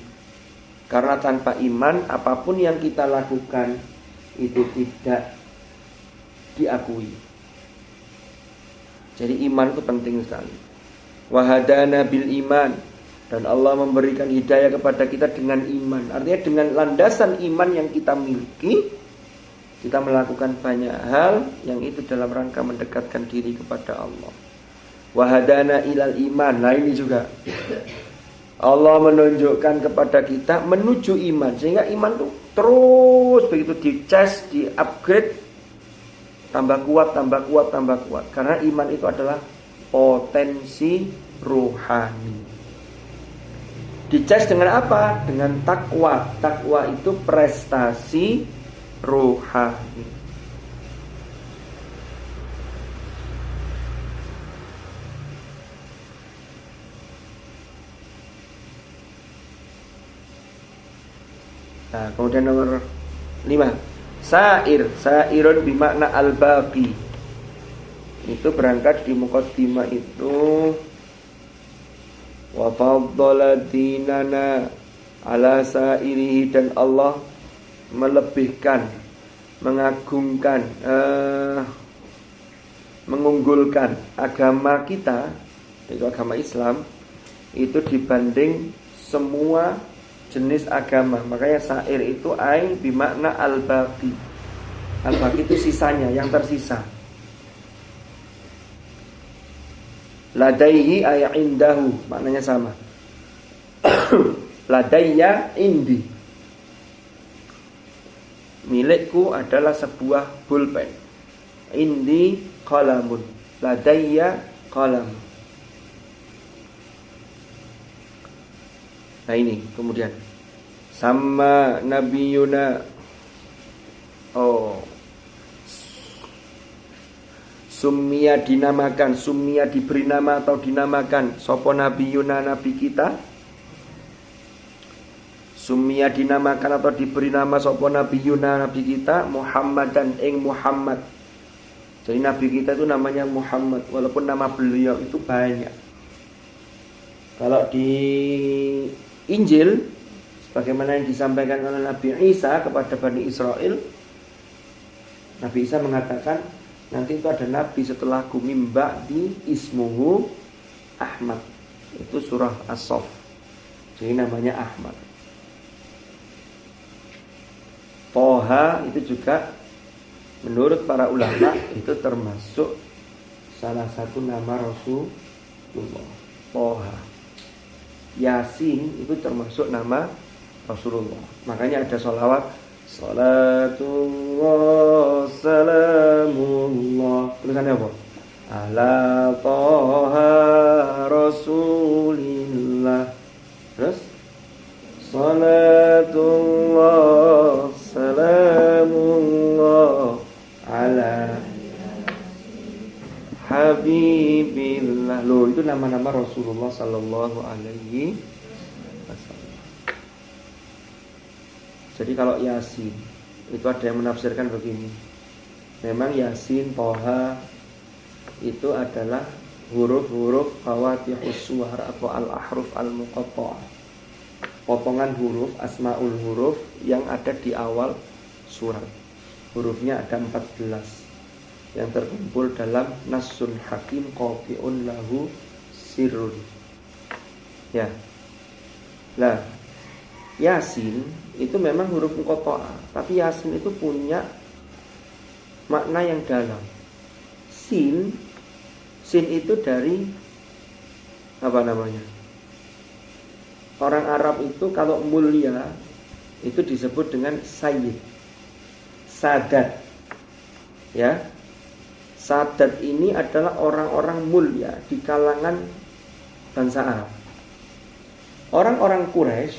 Karena tanpa iman apapun yang kita lakukan itu tidak diakui. Jadi iman itu penting sekali. Wahadana bil iman. Dan Allah memberikan hidayah kepada kita dengan iman. Artinya dengan landasan iman yang kita miliki, kita melakukan banyak hal yang itu dalam rangka mendekatkan diri kepada Allah. Wahadana ilal iman. Nah ini juga Allah menunjukkan kepada kita menuju iman. Sehingga iman itu terus begitu dicas, di upgrade, tambah kuat. Karena iman itu adalah potensi rohani. Dicas dengan apa? Dengan takwa. Takwa itu prestasi rohani. Nah, kemudian nomor 5. Sairun bimakna al-baqi. Itu berangkat di muqaddimah itu wa faddala dinana ala sairihi, dan Allah melebihkan, mengagungkan, mengunggulkan agama kita, yaitu agama Islam, itu dibanding semua jenis agama. Makanya sair itu ai bimakna al-baqi. Al-baqi itu sisanya, yang tersisa. Ladaihi ay indahu, maknanya sama. Ladayya indi, milikku adalah sebuah pulpen. Indi qalamun, ladayya qalam. Nah ini kemudian sama nabiyuna. Sumia dinamakan, sumia diberi nama atau dinamakan sopo nabiyuna, nabi kita. Sumia dinamakan atau diberi nama sopo nabiyuna, nabi kita, Muhammadan ing Muhammad. Jadi nabi kita itu namanya Muhammad, walaupun nama beliau itu banyak. Kalau di Injil, sebagaimana yang disampaikan oleh Nabi Isa kepada Bani Israel, Nabi Isa mengatakan nanti itu ada nabi setelahku mimba di ismuhu Ahmad. Itu surah As-Saff. Jadi namanya Ahmad. Toha itu juga menurut para ulama itu termasuk salah satu nama Rasulullah. Toha. Yasin itu termasuk nama Rasulullah. Makanya ada sholawat, salatullah salamullah, tulisannya apa? Ala toha rasulillah. Terus salatullah salamullah ala habibillah. Loh, itu nama-nama Rasulullah sallallahu alaihi wasallam. Jadi kalau Yasin itu ada yang menafsirkan begini. Memang Yasin, Toha itu adalah huruf-huruf fawatihus suwar atau al-ahruf al-muqatta'ah. Potongan huruf, asmaul huruf yang ada di awal surat. Hurufnya ada 14. yang terkumpul dalam nasun hakim qati'un lahu sirrun. Ya. Lah, Yasin itu memang huruf muqatta'ah, tapi Yasin itu punya makna yang dalam. Sin itu dari apa namanya? Orang Arab itu kalau mulia itu disebut dengan sayyid, sadat. Ya. Sadat ini adalah orang-orang mulia di kalangan bangsa Arab. Orang-orang Quraisy,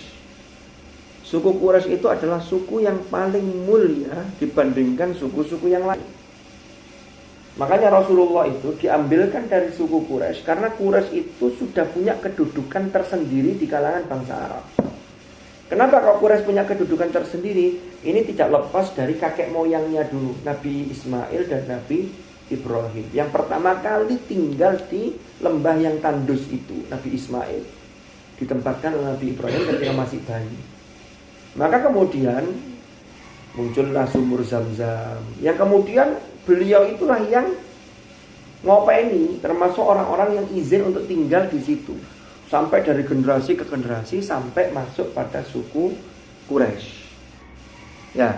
suku Quraisy itu adalah suku yang paling mulia dibandingkan suku-suku yang lain. Makanya Rasulullah itu diambilkan dari suku Quraisy karena Quraisy itu sudah punya kedudukan tersendiri di kalangan bangsa Arab. Kenapa kalau Quraisy punya kedudukan tersendiri? Ini tidak lepas dari kakek moyangnya dulu, Nabi Ismail dan Nabi Ibrahim. Yang pertama kali tinggal di lembah yang tandus itu, Nabi Ismail ditempatkan oleh Nabi Ibrahim ketika masih bayi. Maka kemudian muncullah sumur Zam-Zam, yang kemudian beliau itulah yang ngopeni, termasuk orang-orang yang izin untuk tinggal di situ, sampai dari generasi ke generasi sampai masuk pada suku Quraisy. Ya,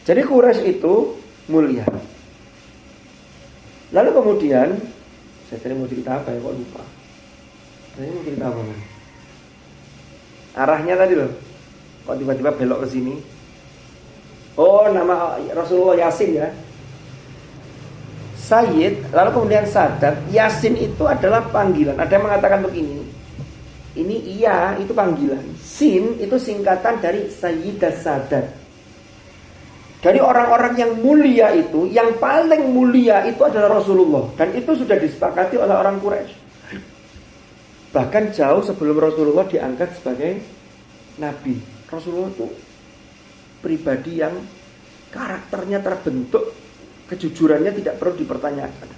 jadi Quraisy itu mulia. Lalu kemudian saya tadi mau cerita apa ya, kok lupa. Saya mau cerita apa? Arahnya tadi loh, kok tiba-tiba belok ke sini. Oh, nama Rasulullah Yasin ya. Sayyid, lalu kemudian Sadat. Yasin itu adalah panggilan. Ada yang mengatakan begini. Ini iya, itu panggilan. Sin itu singkatan dari Sayyidah Sadat. Dari orang-orang yang mulia itu, yang paling mulia itu adalah Rasulullah. Dan itu sudah disepakati oleh orang Quraisy. Bahkan jauh sebelum Rasulullah diangkat sebagai Nabi. Rasulullah itu pribadi yang karakternya terbentuk, kejujurannya tidak perlu dipertanyakan.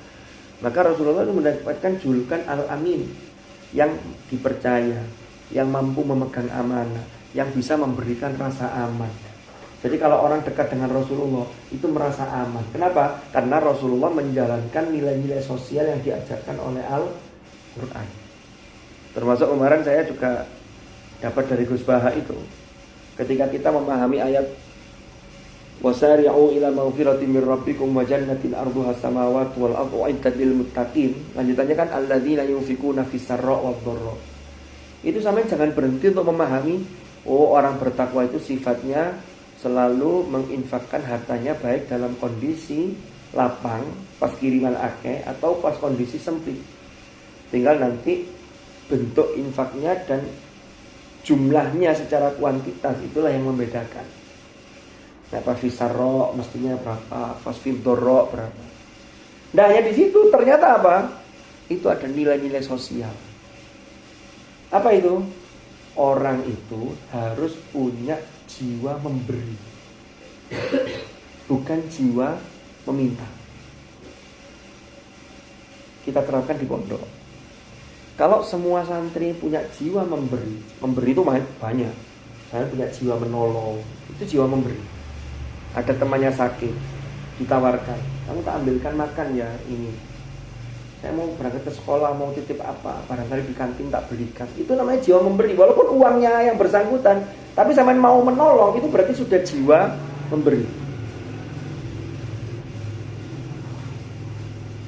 Maka Rasulullah itu mendapatkan julukan Al-Amin, yang dipercaya, yang mampu memegang amanah, yang bisa memberikan rasa aman. Jadi kalau orang dekat dengan Rasulullah itu merasa aman. Kenapa? Karena Rasulullah menjalankan nilai-nilai sosial yang diajarkan oleh Al-Quran. Termasuk kemarin saya juga dapat dari Gus Baha itu, ketika kita memahami ayat wasari'u ila maghfiratin mir rabbikum wa jannatin arduha samawati wal ardu uiddat lil muttaqin. Lanjutannya kan alladzina yunfikuna fis sarra wad dharra. Itu sampai jangan berhenti untuk memahami, oh orang bertakwa itu sifatnya selalu menginfakkan hartanya baik dalam kondisi lapang pas kiriman akeh atau pas kondisi sempit. Tinggal nanti bentuk infaknya dan jumlahnya secara kuantitas itulah yang membedakan. Nah, pas fisarro mestinya berapa, pas fidorro berapa. Nah, hanya di situ ternyata apa? Itu ada nilai-nilai sosial. Apa itu? Orang itu harus punya jiwa memberi, bukan jiwa meminta. Kita terapkan di pondok. Kalau semua santri punya jiwa memberi, memberi itu banyak. Saya punya jiwa menolong, itu jiwa memberi. Ada temannya sakit, ditawarkan, kamu tak ambilkan makan ya ini. Saya mau berangkat ke sekolah, mau titip apa, barangkali di kantin tak belikan. Itu namanya jiwa memberi. Walaupun uangnya yang bersangkutan, tapi sampean mau menolong, itu berarti sudah jiwa memberi.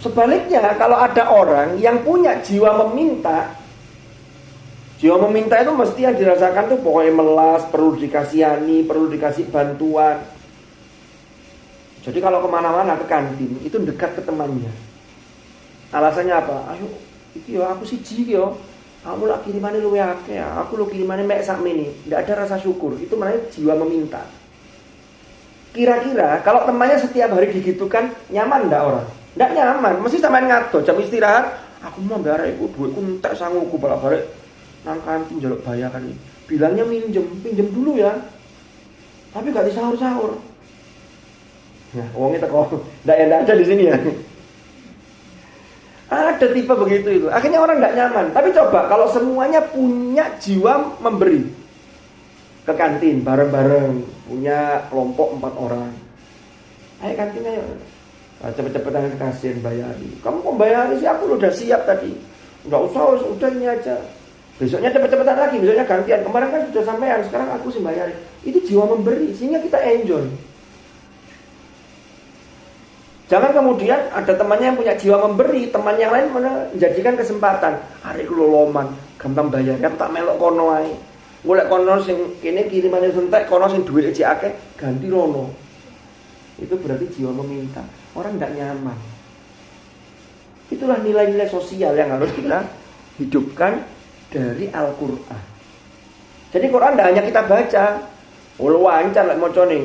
Sebaliknya, kalau ada orang yang punya jiwa meminta, jiwa meminta itu mesti yang dirasakan tuh pokoknya melas, perlu dikasihani, perlu dikasih bantuan. Jadi kalau kemana-mana ke kantin, itu dekat ke temannya. Alasannya apa? Ayo, iki yo aku siji yo. Kamu lah kirimane luwe akeh ya. Aku lo kirimane mek sakmene. Enggak ada rasa syukur. Itu namanya jiwa meminta. Kira-kira kalau temannya setiap hari digitukan, nyaman enggak orang? Enggak nyaman. Mesti sampean ngato jam istirahat, aku mau bayar iku duitku entek sanguku balik-balik nang kantin njaluk bayaran iki. Bilangnya pinjem dulu ya. Tapi enggak disahur-sahur. Nah, uangnya teko. Enggak ada di sini ya. Ada tipe begitu itu. Akhirnya orang nggak nyaman. Tapi coba kalau semuanya punya jiwa memberi, ke kantin bareng-bareng, punya kelompok 4 orang. Ayo kantin ayo. Nah, cepet-cepetan kasihin bayari. Kamu kok bayari sih? Aku udah siap tadi. Enggak usah, udah ini aja. Besoknya cepet-cepetan lagi, besoknya gantian. Kemarin kan sudah sampean, sekarang aku sih bayari. Itu jiwa memberi, sehingga kita enjoy. Jangan kemudian ada temannya yang punya jiwa memberi, teman yang lain menjadikan kesempatan. Hari ku loloman, gampang bayar. Aku tak melok kono ae. Golek kono sing kene kirimane sentek, kono sing duit ejek akeh, ganti rono. Itu berarti jiwa meminta. Orang tidak nyaman. Itulah nilai-nilai sosial yang harus kita hidupkan dari Al-Quran. Jadi Quran tidak hanya kita baca. Lancar lek macane.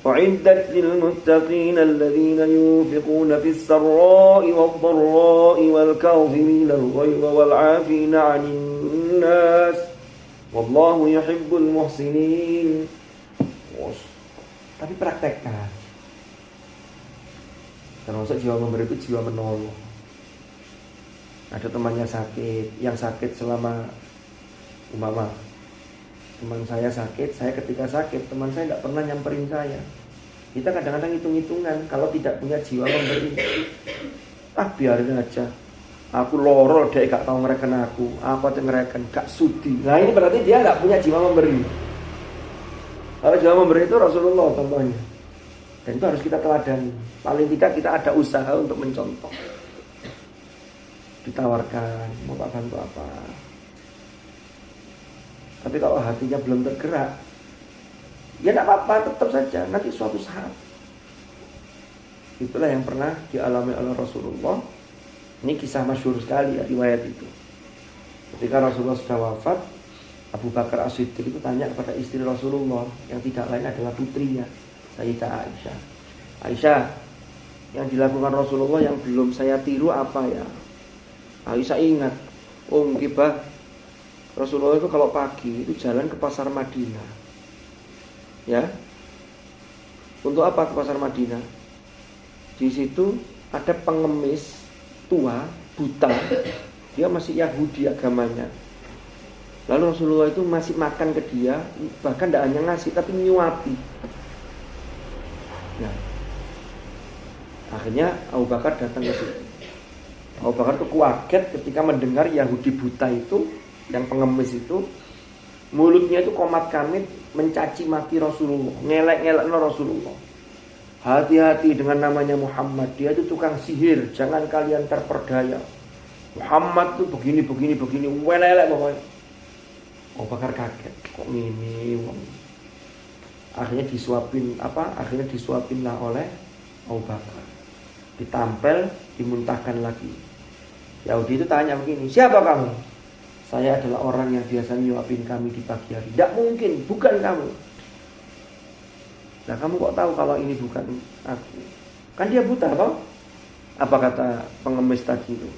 Wa'iddat lil muttaqin alladziina yunfiquna fis sarra'i wad dharra'i wal kaazimina al-ghayza wal 'aafina 'anil naas. Wallahu yuhibbul muhsinin. Tapi praktekkan. Termasuk jiwa memberi itu jiwa menolong. Ada temannya sakit, yang sakit selama umpama teman saya sakit, saya ketika sakit teman saya tidak pernah nyamperin saya. Kita kadang-kadang hitung-hitungan kalau tidak punya jiwa memberi. Biarin aja. Aku loro deh gak tahu ngereken aku. Apa tuh ngereken? Gak sudi. Nah ini berarti dia gak punya jiwa memberi. Kalau jiwa memberi itu Rasulullah contohnya. Dan itu harus kita teladani. Paling tidak kita ada usaha untuk mencontoh. Ditawarkan, mau tak bantu apa. Tapi kalau hatinya belum tergerak, ya tidak apa-apa, tetap saja. Nanti suatu saat. Itulah yang pernah dialami oleh Rasulullah. Ini kisah masyhur sekali ya, riwayat itu. Ketika Rasulullah sudah wafat, Abu Bakar As-Siddiq itu tanya kepada istri Rasulullah, yang tidak lain adalah putrinya, Sayyidah Aisyah. Aisyah, yang dilakukan Rasulullah yang belum saya tiru apa ya? Aisyah ingat, Gibah, Rasulullah itu kalau pagi itu jalan ke pasar Madinah. Ya. Untuk apa ke pasar Madinah? Di situ ada pengemis tua, buta. Dia masih Yahudi agamanya. Lalu Rasulullah itu masih makan ke dia, bahkan tidak hanya ngasih tapi nyuapi. Nah, akhirnya Abu Bakar datang ke situ. Abu Bakar itu kaget ketika mendengar Yahudi buta itu, yang pengemis itu, mulutnya itu komat kamit mencaci maki Rasulullah, ngelek-ngelekno Rasulullah. Hati-hati dengan namanya Muhammad, dia itu tukang sihir, jangan kalian terperdaya. Muhammad tuh begini, welelek pokoknya. Abu Bakar kaget, kok ini? Akhirnya disuapinlah oleh Abu Bakar. Ditampel, dimuntahkan lagi. Yahudi itu tanya begini, siapa kamu? Saya adalah orang yang biasa nyuapin kami di pagi hari. Tidak mungkin, bukan kamu. Nah kamu kok tahu kalau ini bukan aku? Kan dia buta toh? Apa kata pengemis tadi itu?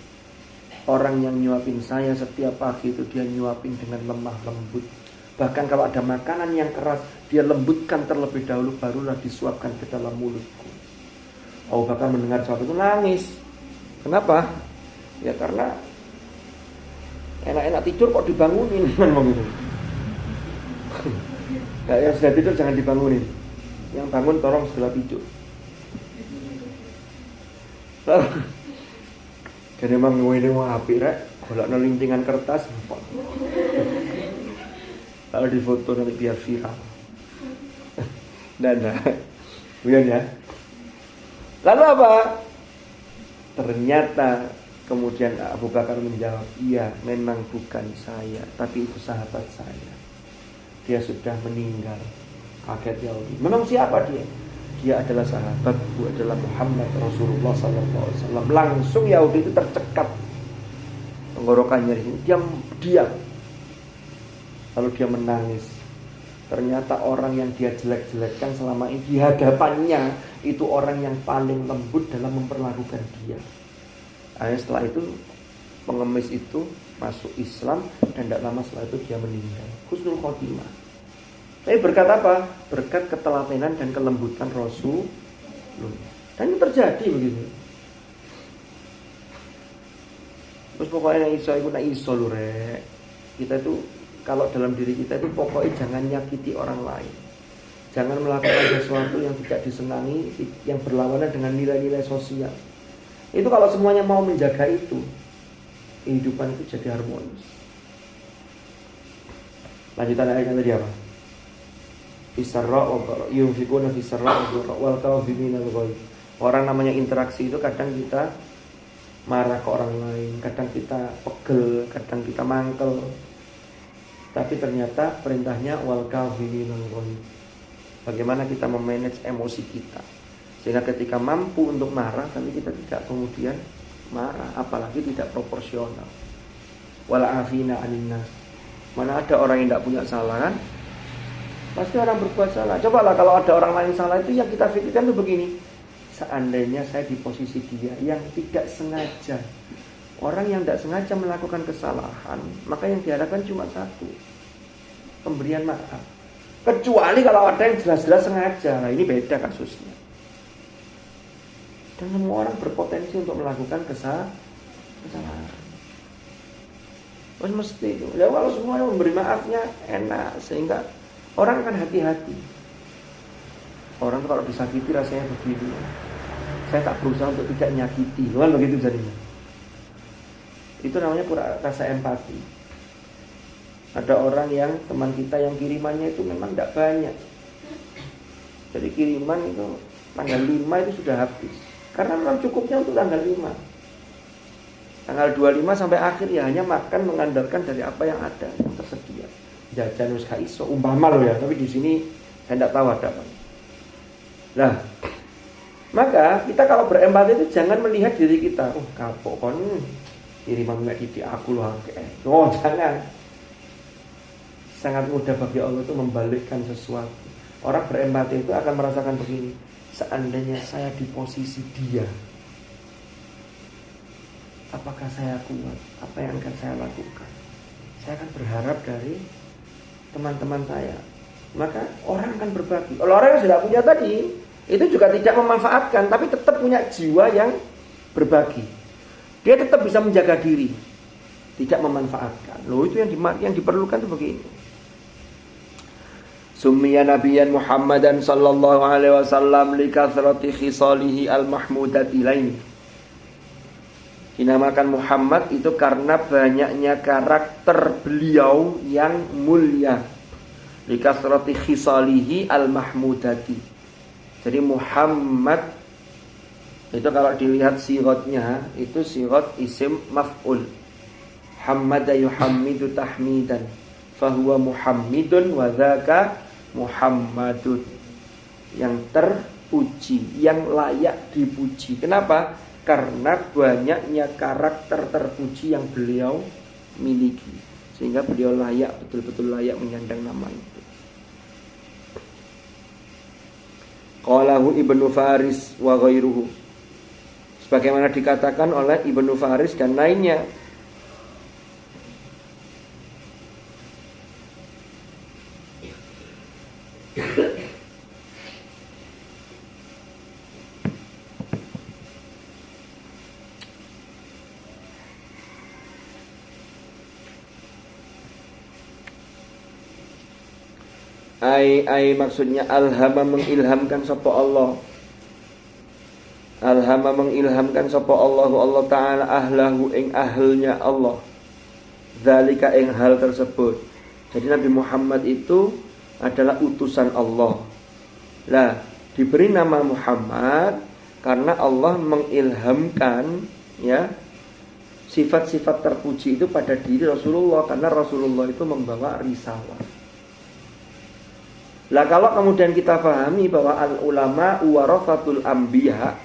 Orang yang nyuapin saya setiap pagi itu dia nyuapin dengan lemah lembut. Bahkan kalau ada makanan yang keras, dia lembutkan terlebih dahulu, barulah disuapkan ke dalam mulutku. Abu Bakar mendengar sesuatu itu nangis. Kenapa? Ya karena enak-enak tidur kok dibangunin. Nah, yang sudah tidur jangan dibangunin. Yang bangun tolong sebelah tidur. Jadi emang ini mau api rek, golek lintingan kertas. Kalau difoto nanti biar viral. Nah, kemudian ya. Lalu apa? Ternyata kemudian Abu Bakar menjawab, iya memang bukan saya, tapi itu sahabat saya. Dia sudah meninggal. Kaget Yahudi. Memang siapa dia? Dia adalah sahabatku, adalah Muhammad Rasulullah SAW. Langsung Yahudi itu tercekat tenggorokannya. Dia diam. Lalu dia menangis. Ternyata orang yang dia jelek-jelekkan selama ini di hadapannya itu orang yang paling lembut dalam memperlakukan dia. Akhirnya setelah itu pengemis itu masuk Islam dan tidak lama setelah itu dia meninggal. Husnul khotimah. Tapi berkat apa? Berkat ketelatenan dan kelembutan Rasul. Dan itu terjadi begitu. Terus pokoknya yang iso lho rek. Kita itu kalau dalam diri kita itu pokoknya jangan nyakiti orang lain. Jangan melakukan sesuatu yang tidak disenangi, yang berlawanan dengan nilai-nilai sosial. Itu kalau semuanya mau menjaga itu, kehidupan itu jadi harmonis. Lanjutan ayatnya tadi apa? Fisarra wa yunfikuna fisarra wal kadhimina al-ghaidh. Orang namanya interaksi itu kadang kita marah ke orang lain, kadang kita pegel, kadang kita mangkel. Tapi ternyata perintahnya wal kadhimina al-ghaidh. Bagaimana kita memanage emosi kita sehingga ketika mampu untuk marah tapi kita tidak kemudian marah, apalagi tidak proporsional. Wal afina anin nas. Mana ada orang yang tidak punya salah kan? Pasti orang berbuat salah. Cobalah kalau ada orang lain salah, itu yang kita pikirkan itu begini. Seandainya saya di posisi dia yang tidak sengaja. Orang yang tidak sengaja melakukan kesalahan, maka yang diharapkan cuma satu, pemberian maaf. Kecuali kalau ada yang jelas-jelas sengaja. Nah ini beda kasusnya. Dan semua orang berpotensi untuk melakukan kesalahan. Terus mesti itu. Ya kalau semuanya memberi maafnya enak, sehingga orang akan hati-hati. Orang kalau disakiti rasanya begini. Saya tak berusaha untuk tidak nyakiti. Kan begitu jadinya. Itu namanya kurang rasa empati. Ada orang yang teman kita yang kirimannya itu memang tidak banyak. Jadi kiriman itu tanggal 5 itu sudah habis. Karena memang cukupnya untuk tanggal 5. Tanggal 25 sampai akhir ya hanya makan mengandalkan dari apa yang ada, yang tersedia. Jajan wis gak iso umpama loh ya, tapi di sini saya tidak tahu ada apa. Nah, maka kita kalau berempati itu jangan melihat diri kita, kapok kon kiriman mek didik aku loh akeh. Oh, jangan. Sangat mudah bagi Allah itu membalikkan sesuatu. Orang berempati itu akan merasakan begini. Seandainya saya di posisi dia, apakah saya kuat? Apa yang akan saya lakukan? Saya akan berharap dari teman-teman saya. Maka orang akan berbagi. Kalau orang yang sudah punya tadi, itu juga tidak memanfaatkan, tapi tetap punya jiwa yang berbagi. Dia tetap bisa menjaga diri, tidak memanfaatkan. Loh, itu yang diperlukan itu begini. Summiya Nabiyan Muhammadan sallallahu alaihi wasallam li kathrati khisalihi al-mahmudati lain. Dinamakan Muhammad itu karena banyaknya karakter beliau yang mulia. Li kathrati khisalihi al-mahmudati. Jadi Muhammad itu kalau dilihat sirotnya itu sirot isim maf'ul. Hammada yuhammidu tahmidan. Fahuwa muhammidun wa dzaka Muhammadun, yang terpuji, yang layak dipuji. Kenapa? Karena banyaknya karakter terpuji yang beliau miliki, sehingga beliau layak, betul-betul layak menyandang nama itu. Qalahu Ibnu Faris wa ghairuhu, sebagaimana dikatakan oleh Ibnu Faris dan lainnya. Ai maksudnya alhama mengilhamkan sapa Allah. Alhama mengilhamkan sapa Allah Ta'ala ahlahu ing ahlnya Allah. Zalika ing hal tersebut. Jadi Nabi Muhammad itu adalah utusan Allah. Lah, diberi nama Muhammad karena Allah mengilhamkan ya sifat-sifat terpuji itu pada diri Rasulullah, karena Rasulullah itu membawa risalah. Lah kalau kemudian kita pahami bahwa al-ulama warathatul anbiya,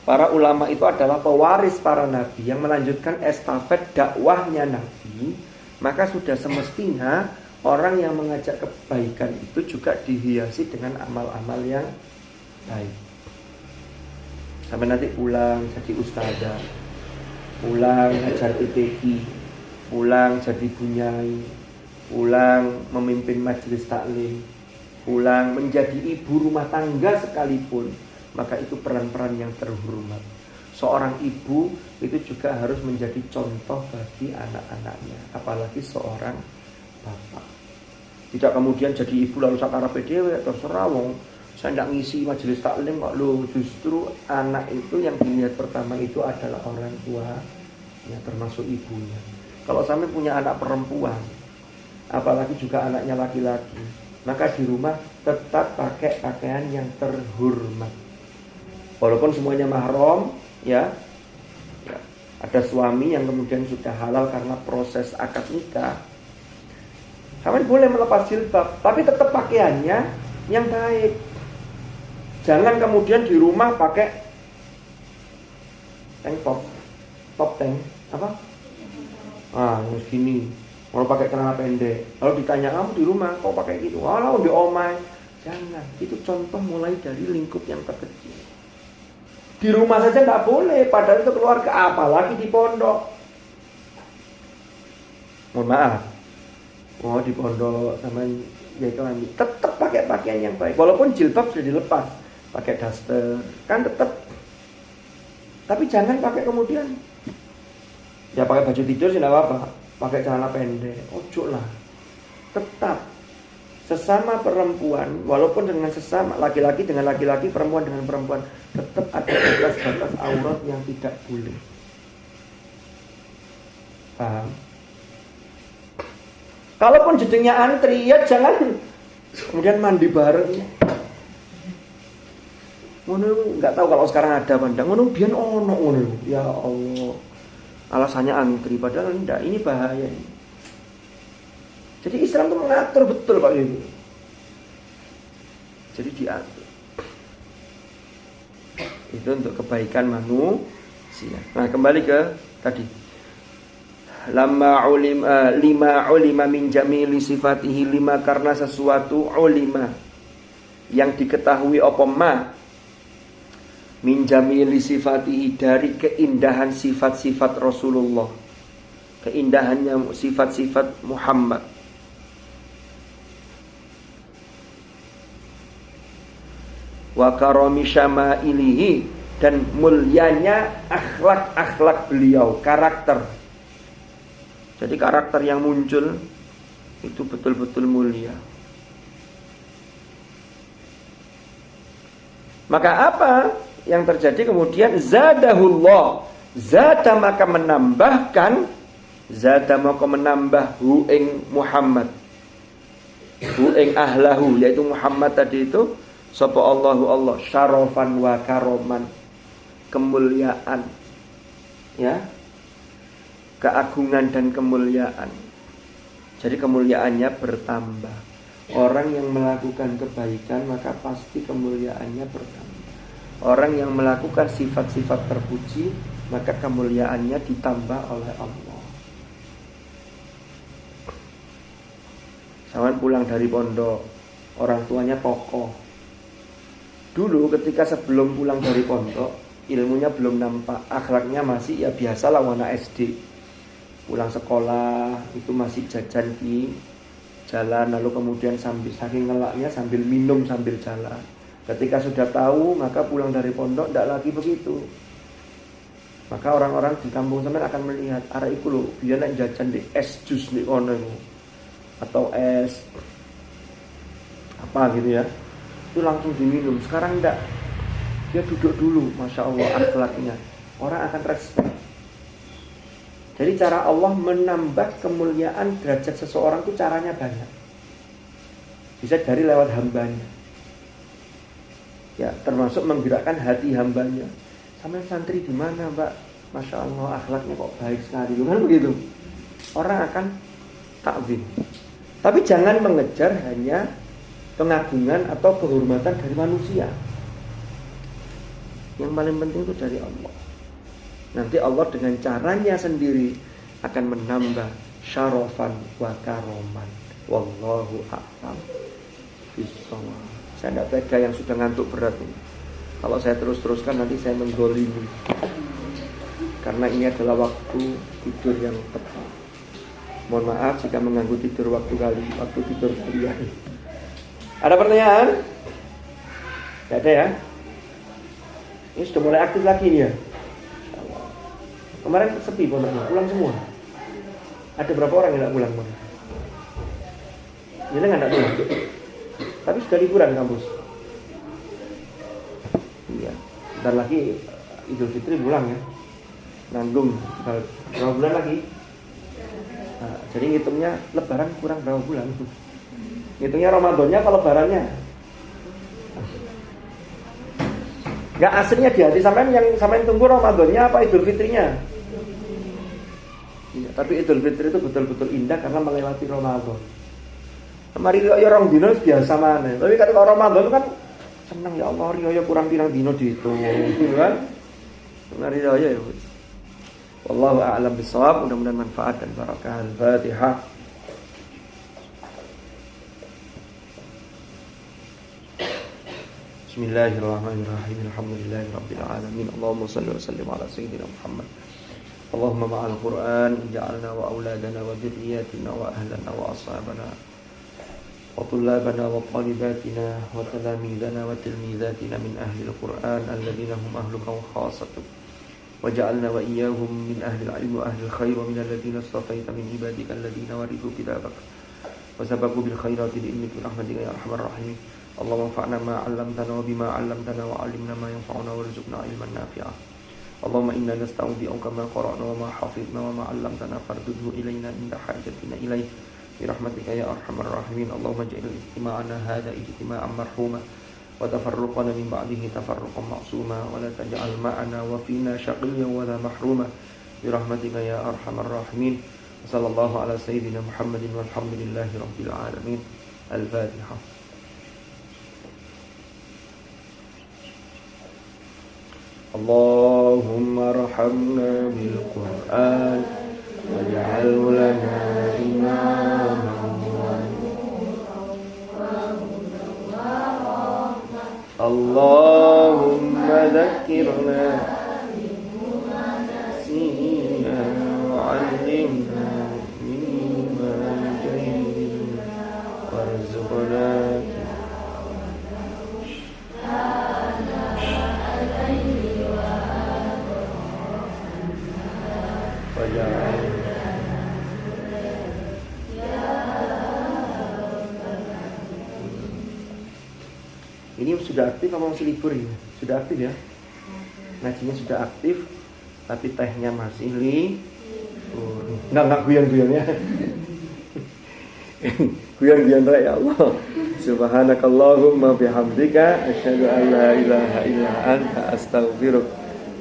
para ulama itu adalah pewaris para nabi yang melanjutkan estafet dakwahnya nabi, maka sudah semestinya orang yang mengajak kebaikan itu juga dihiasi dengan amal-amal yang baik. Sampai nanti pulang jadi ustazah, pulang ngajar IPQ, pulang jadi bunyai, pulang memimpin majelis taklim, pulang menjadi ibu rumah tangga sekalipun, maka itu peran-peran yang terhormat. Seorang ibu itu juga harus menjadi contoh bagi anak-anaknya, apalagi seorang bapak. Tidak kemudian jadi ibu lalu sakara PDW, terserah wong saya tidak ngisi majelis taklim kok. Loh, justru anak itu yang dilihat pertama itu adalah orang tua, ya termasuk ibunya. Kalau sampai punya anak perempuan, apalagi juga anaknya laki-laki, maka di rumah tetap pakai pakaian yang terhormat. Walaupun semuanya mahram, ya, ada suami yang kemudian sudah halal karena proses akad nikah, kalian boleh melepas jilbab, tapi tetap pakaiannya yang baik. Jangan kemudian di rumah pakai tank top tank apa? Gini. Kalau pakai celana pendek, lalu ditanya kamu di rumah kok pakai gitu? Walau di omai, jangan. Itu contoh mulai dari lingkup yang terkecil. Di rumah saja nggak boleh, padahal itu keluarga, apalagi di pondok. Mohon maaf. Oh di pondok sama ya kami tetap pakai pakaian yang baik, walaupun jilbab sudah dilepas, pakai daster kan tetap. Tapi jangan pakai kemudian ya pakai baju tidur sih nggak apa-apa, pakai celana pendek, ojo lah. Tetap sesama perempuan, walaupun dengan sesama laki-laki dengan laki-laki, perempuan dengan perempuan, tetap ada batas-batas aurat yang tidak boleh. Paham? Kalaupun jedingnya antri, ya jangan kemudian mandi bareng. Ngono nggak tahu kalau sekarang ada pandang ngono biyen ono ngono. Ya Allah. Alasannya antri padahal enggak, ini bahaya ini. Jadi Islam itu mengatur betul Pak Ibu. Jadi diatur. Itu untuk kebaikan manusia. Nah, kembali ke tadi. Lima ulima min jamili sifatihi, lima karena sesuatu ulima yang diketahui apa ma min jamili sifatihi, dari keindahan sifat-sifat Rasulullah, keindahannya sifat-sifat Muhammad. Wa karami syama'ilihi, dan mulianya akhlak-akhlak beliau, karakter. Jadi karakter yang muncul itu betul-betul mulia. Maka apa yang terjadi kemudian? Zadahullah, zada maka menambahkan, zada maka menambah hu ing Muhammad, hu ing ahlahu, yaitu Muhammad tadi itu sapa Allahu Allah, syarafan wa karoman, kemuliaan, ya, keagungan dan kemuliaan. Jadi kemuliaannya bertambah. Orang yang melakukan kebaikan maka pasti kemuliaannya bertambah. Orang yang melakukan sifat-sifat terpuji maka kemuliaannya ditambah oleh Allah. Sawan pulang dari pondok, orang tuanya tokoh. Dulu ketika sebelum pulang dari pondok, ilmunya belum nampak, akhlaknya masih ya biasalah anak SD. Pulang sekolah itu masih jajan di jalan, lalu kemudian sambil saking ngelaknya sambil minum sambil jalan. Ketika sudah tahu maka pulang dari pondok tidak lagi begitu. Maka orang-orang di kampung sampean akan melihat arek iku lho biyen nek jajan di es jus nek ono atau es apa gitu ya, itu langsung diminum. Sekarang enggak, dia duduk dulu, masya Allah akhlaknya, orang akan respect. Jadi cara Allah menambah kemuliaan derajat seseorang itu caranya banyak. Bisa dari lewat hambanya, ya termasuk menggerakkan hati hambanya. Sama santri di mana Mbak? Masya Allah akhlaknya kok baik sekali, kan begitu. Orang akan takzim. Tapi jangan mengejar hanya pengagungan atau kehormatan dari manusia. Yang paling penting itu dari Allah. Nanti Allah dengan caranya sendiri akan menambah syarafan wa karoman. Wallahu a'lam bishawab. Saya tidak tega yang sudah ngantuk berat ini. Kalau saya terus-teruskan nanti saya menggolimi. Karena ini adalah waktu tidur yang tepat. Mohon maaf jika mengganggu tidur waktu tidur kalian. Ada pertanyaan? Tidak ada ya? Ini sudah mulai aktif lagi nih ya. Kemarin sepi pondoknya, pulang semua. Ada berapa orang yang tidak pulang? Jenengan enggak pulang. Tapi sudah liburan kampus. Iya. Bentar lagi Idul Fitri pulang ya. Nanggung berapa bulan lagi? Nah, jadi ngitungnya lebaran kurang berapa bulan? Ngitungnya Ramadannya apa lebarannya? Enggak, aslinya di hati sampean yang sampean tunggu Ramadannya apa Idul Fitrinya? Ya, tapi Idul Fitri itu betul-betul indah karena melewati Ramadan. Mari ya orang dino biasa mana. Tapi kalau Ramadan itu kan senang ya Allah, riyo kurang pirang dino dihitung, gitu kan? Mari ya ya. Wallahu a'lam bishawab. Mudah-mudahan manfaat dan barakah. Al-Fatihah. Bismillahirrahmanirrahim. Alhamdulillahirabbil alamin. Allahumma shalli wa sallim ala sayyidina Muhammad. Allahumma ma'al Qur'an ij'alna wa auladana wa dzurriyyatina wa ahlana wa ashabana wa tullabana wa talibatina wa talamidana wa tilmizatina min ahli al-Qur'an alladhina hum ahluka wa khassatuka waj'alna wa iyyahum min ahli al-'ilmi wa ahli al-khair wa min alladhina istafaita min ibadika alladhina warithu kitabaka wa sabaqu bil khairati bi ilmika rahmatika ya arhamar rahimin. Allahumma anfa'na ma 'allamtana wa bima 'allamtana wa 'allimna ma yanfa'una warzuqna 'ilman nafi'a. Allahumma inna nasta'udhi'uka ma qara'na wa ma hafidhna wa ma 'allamtana fardudhu ilayna inda hajatina ilayk bi rahmatika ya arhamar rahimin. Allahumma ij'al istima'ana hadha ijtima'an marhuma wa tafarruqana min ba'dihi tafarruqan ma'suma wa la taj'al ma'ana wa fina shaqiyyan wa la mahruma bi rahmatika ya arhamar rahimin. Sallallahu ala sayyidina Muhammadin walhamdulillahi rabbil alamin. Al-Fatihah. Allahumma arhamna bil Qur'an waj'alhu lana imaman wa Allahumma dhakkirna nasina wa 'allimna mimma jahilna warzuqna Ini sudah aktif apa masih libur ya? Sudah aktif ya? Ngajinya sudah aktif, tapi tehnya masih libur. Enggak guyon-guyon ya. Guyon-guyon ya Allah. Subhanakallahumma bihamdika asyhadu an la ilaha illa anta astaghfiruka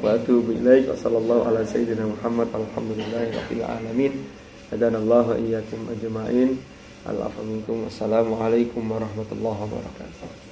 wa atubu ilaik. Wassallallahu ala sayyidina Muhammad. Alhamdulillahirabbil alamin. Hadanallahu iyyakum ajma'in. Assalamualaikum warahmatullahi wabarakatuh.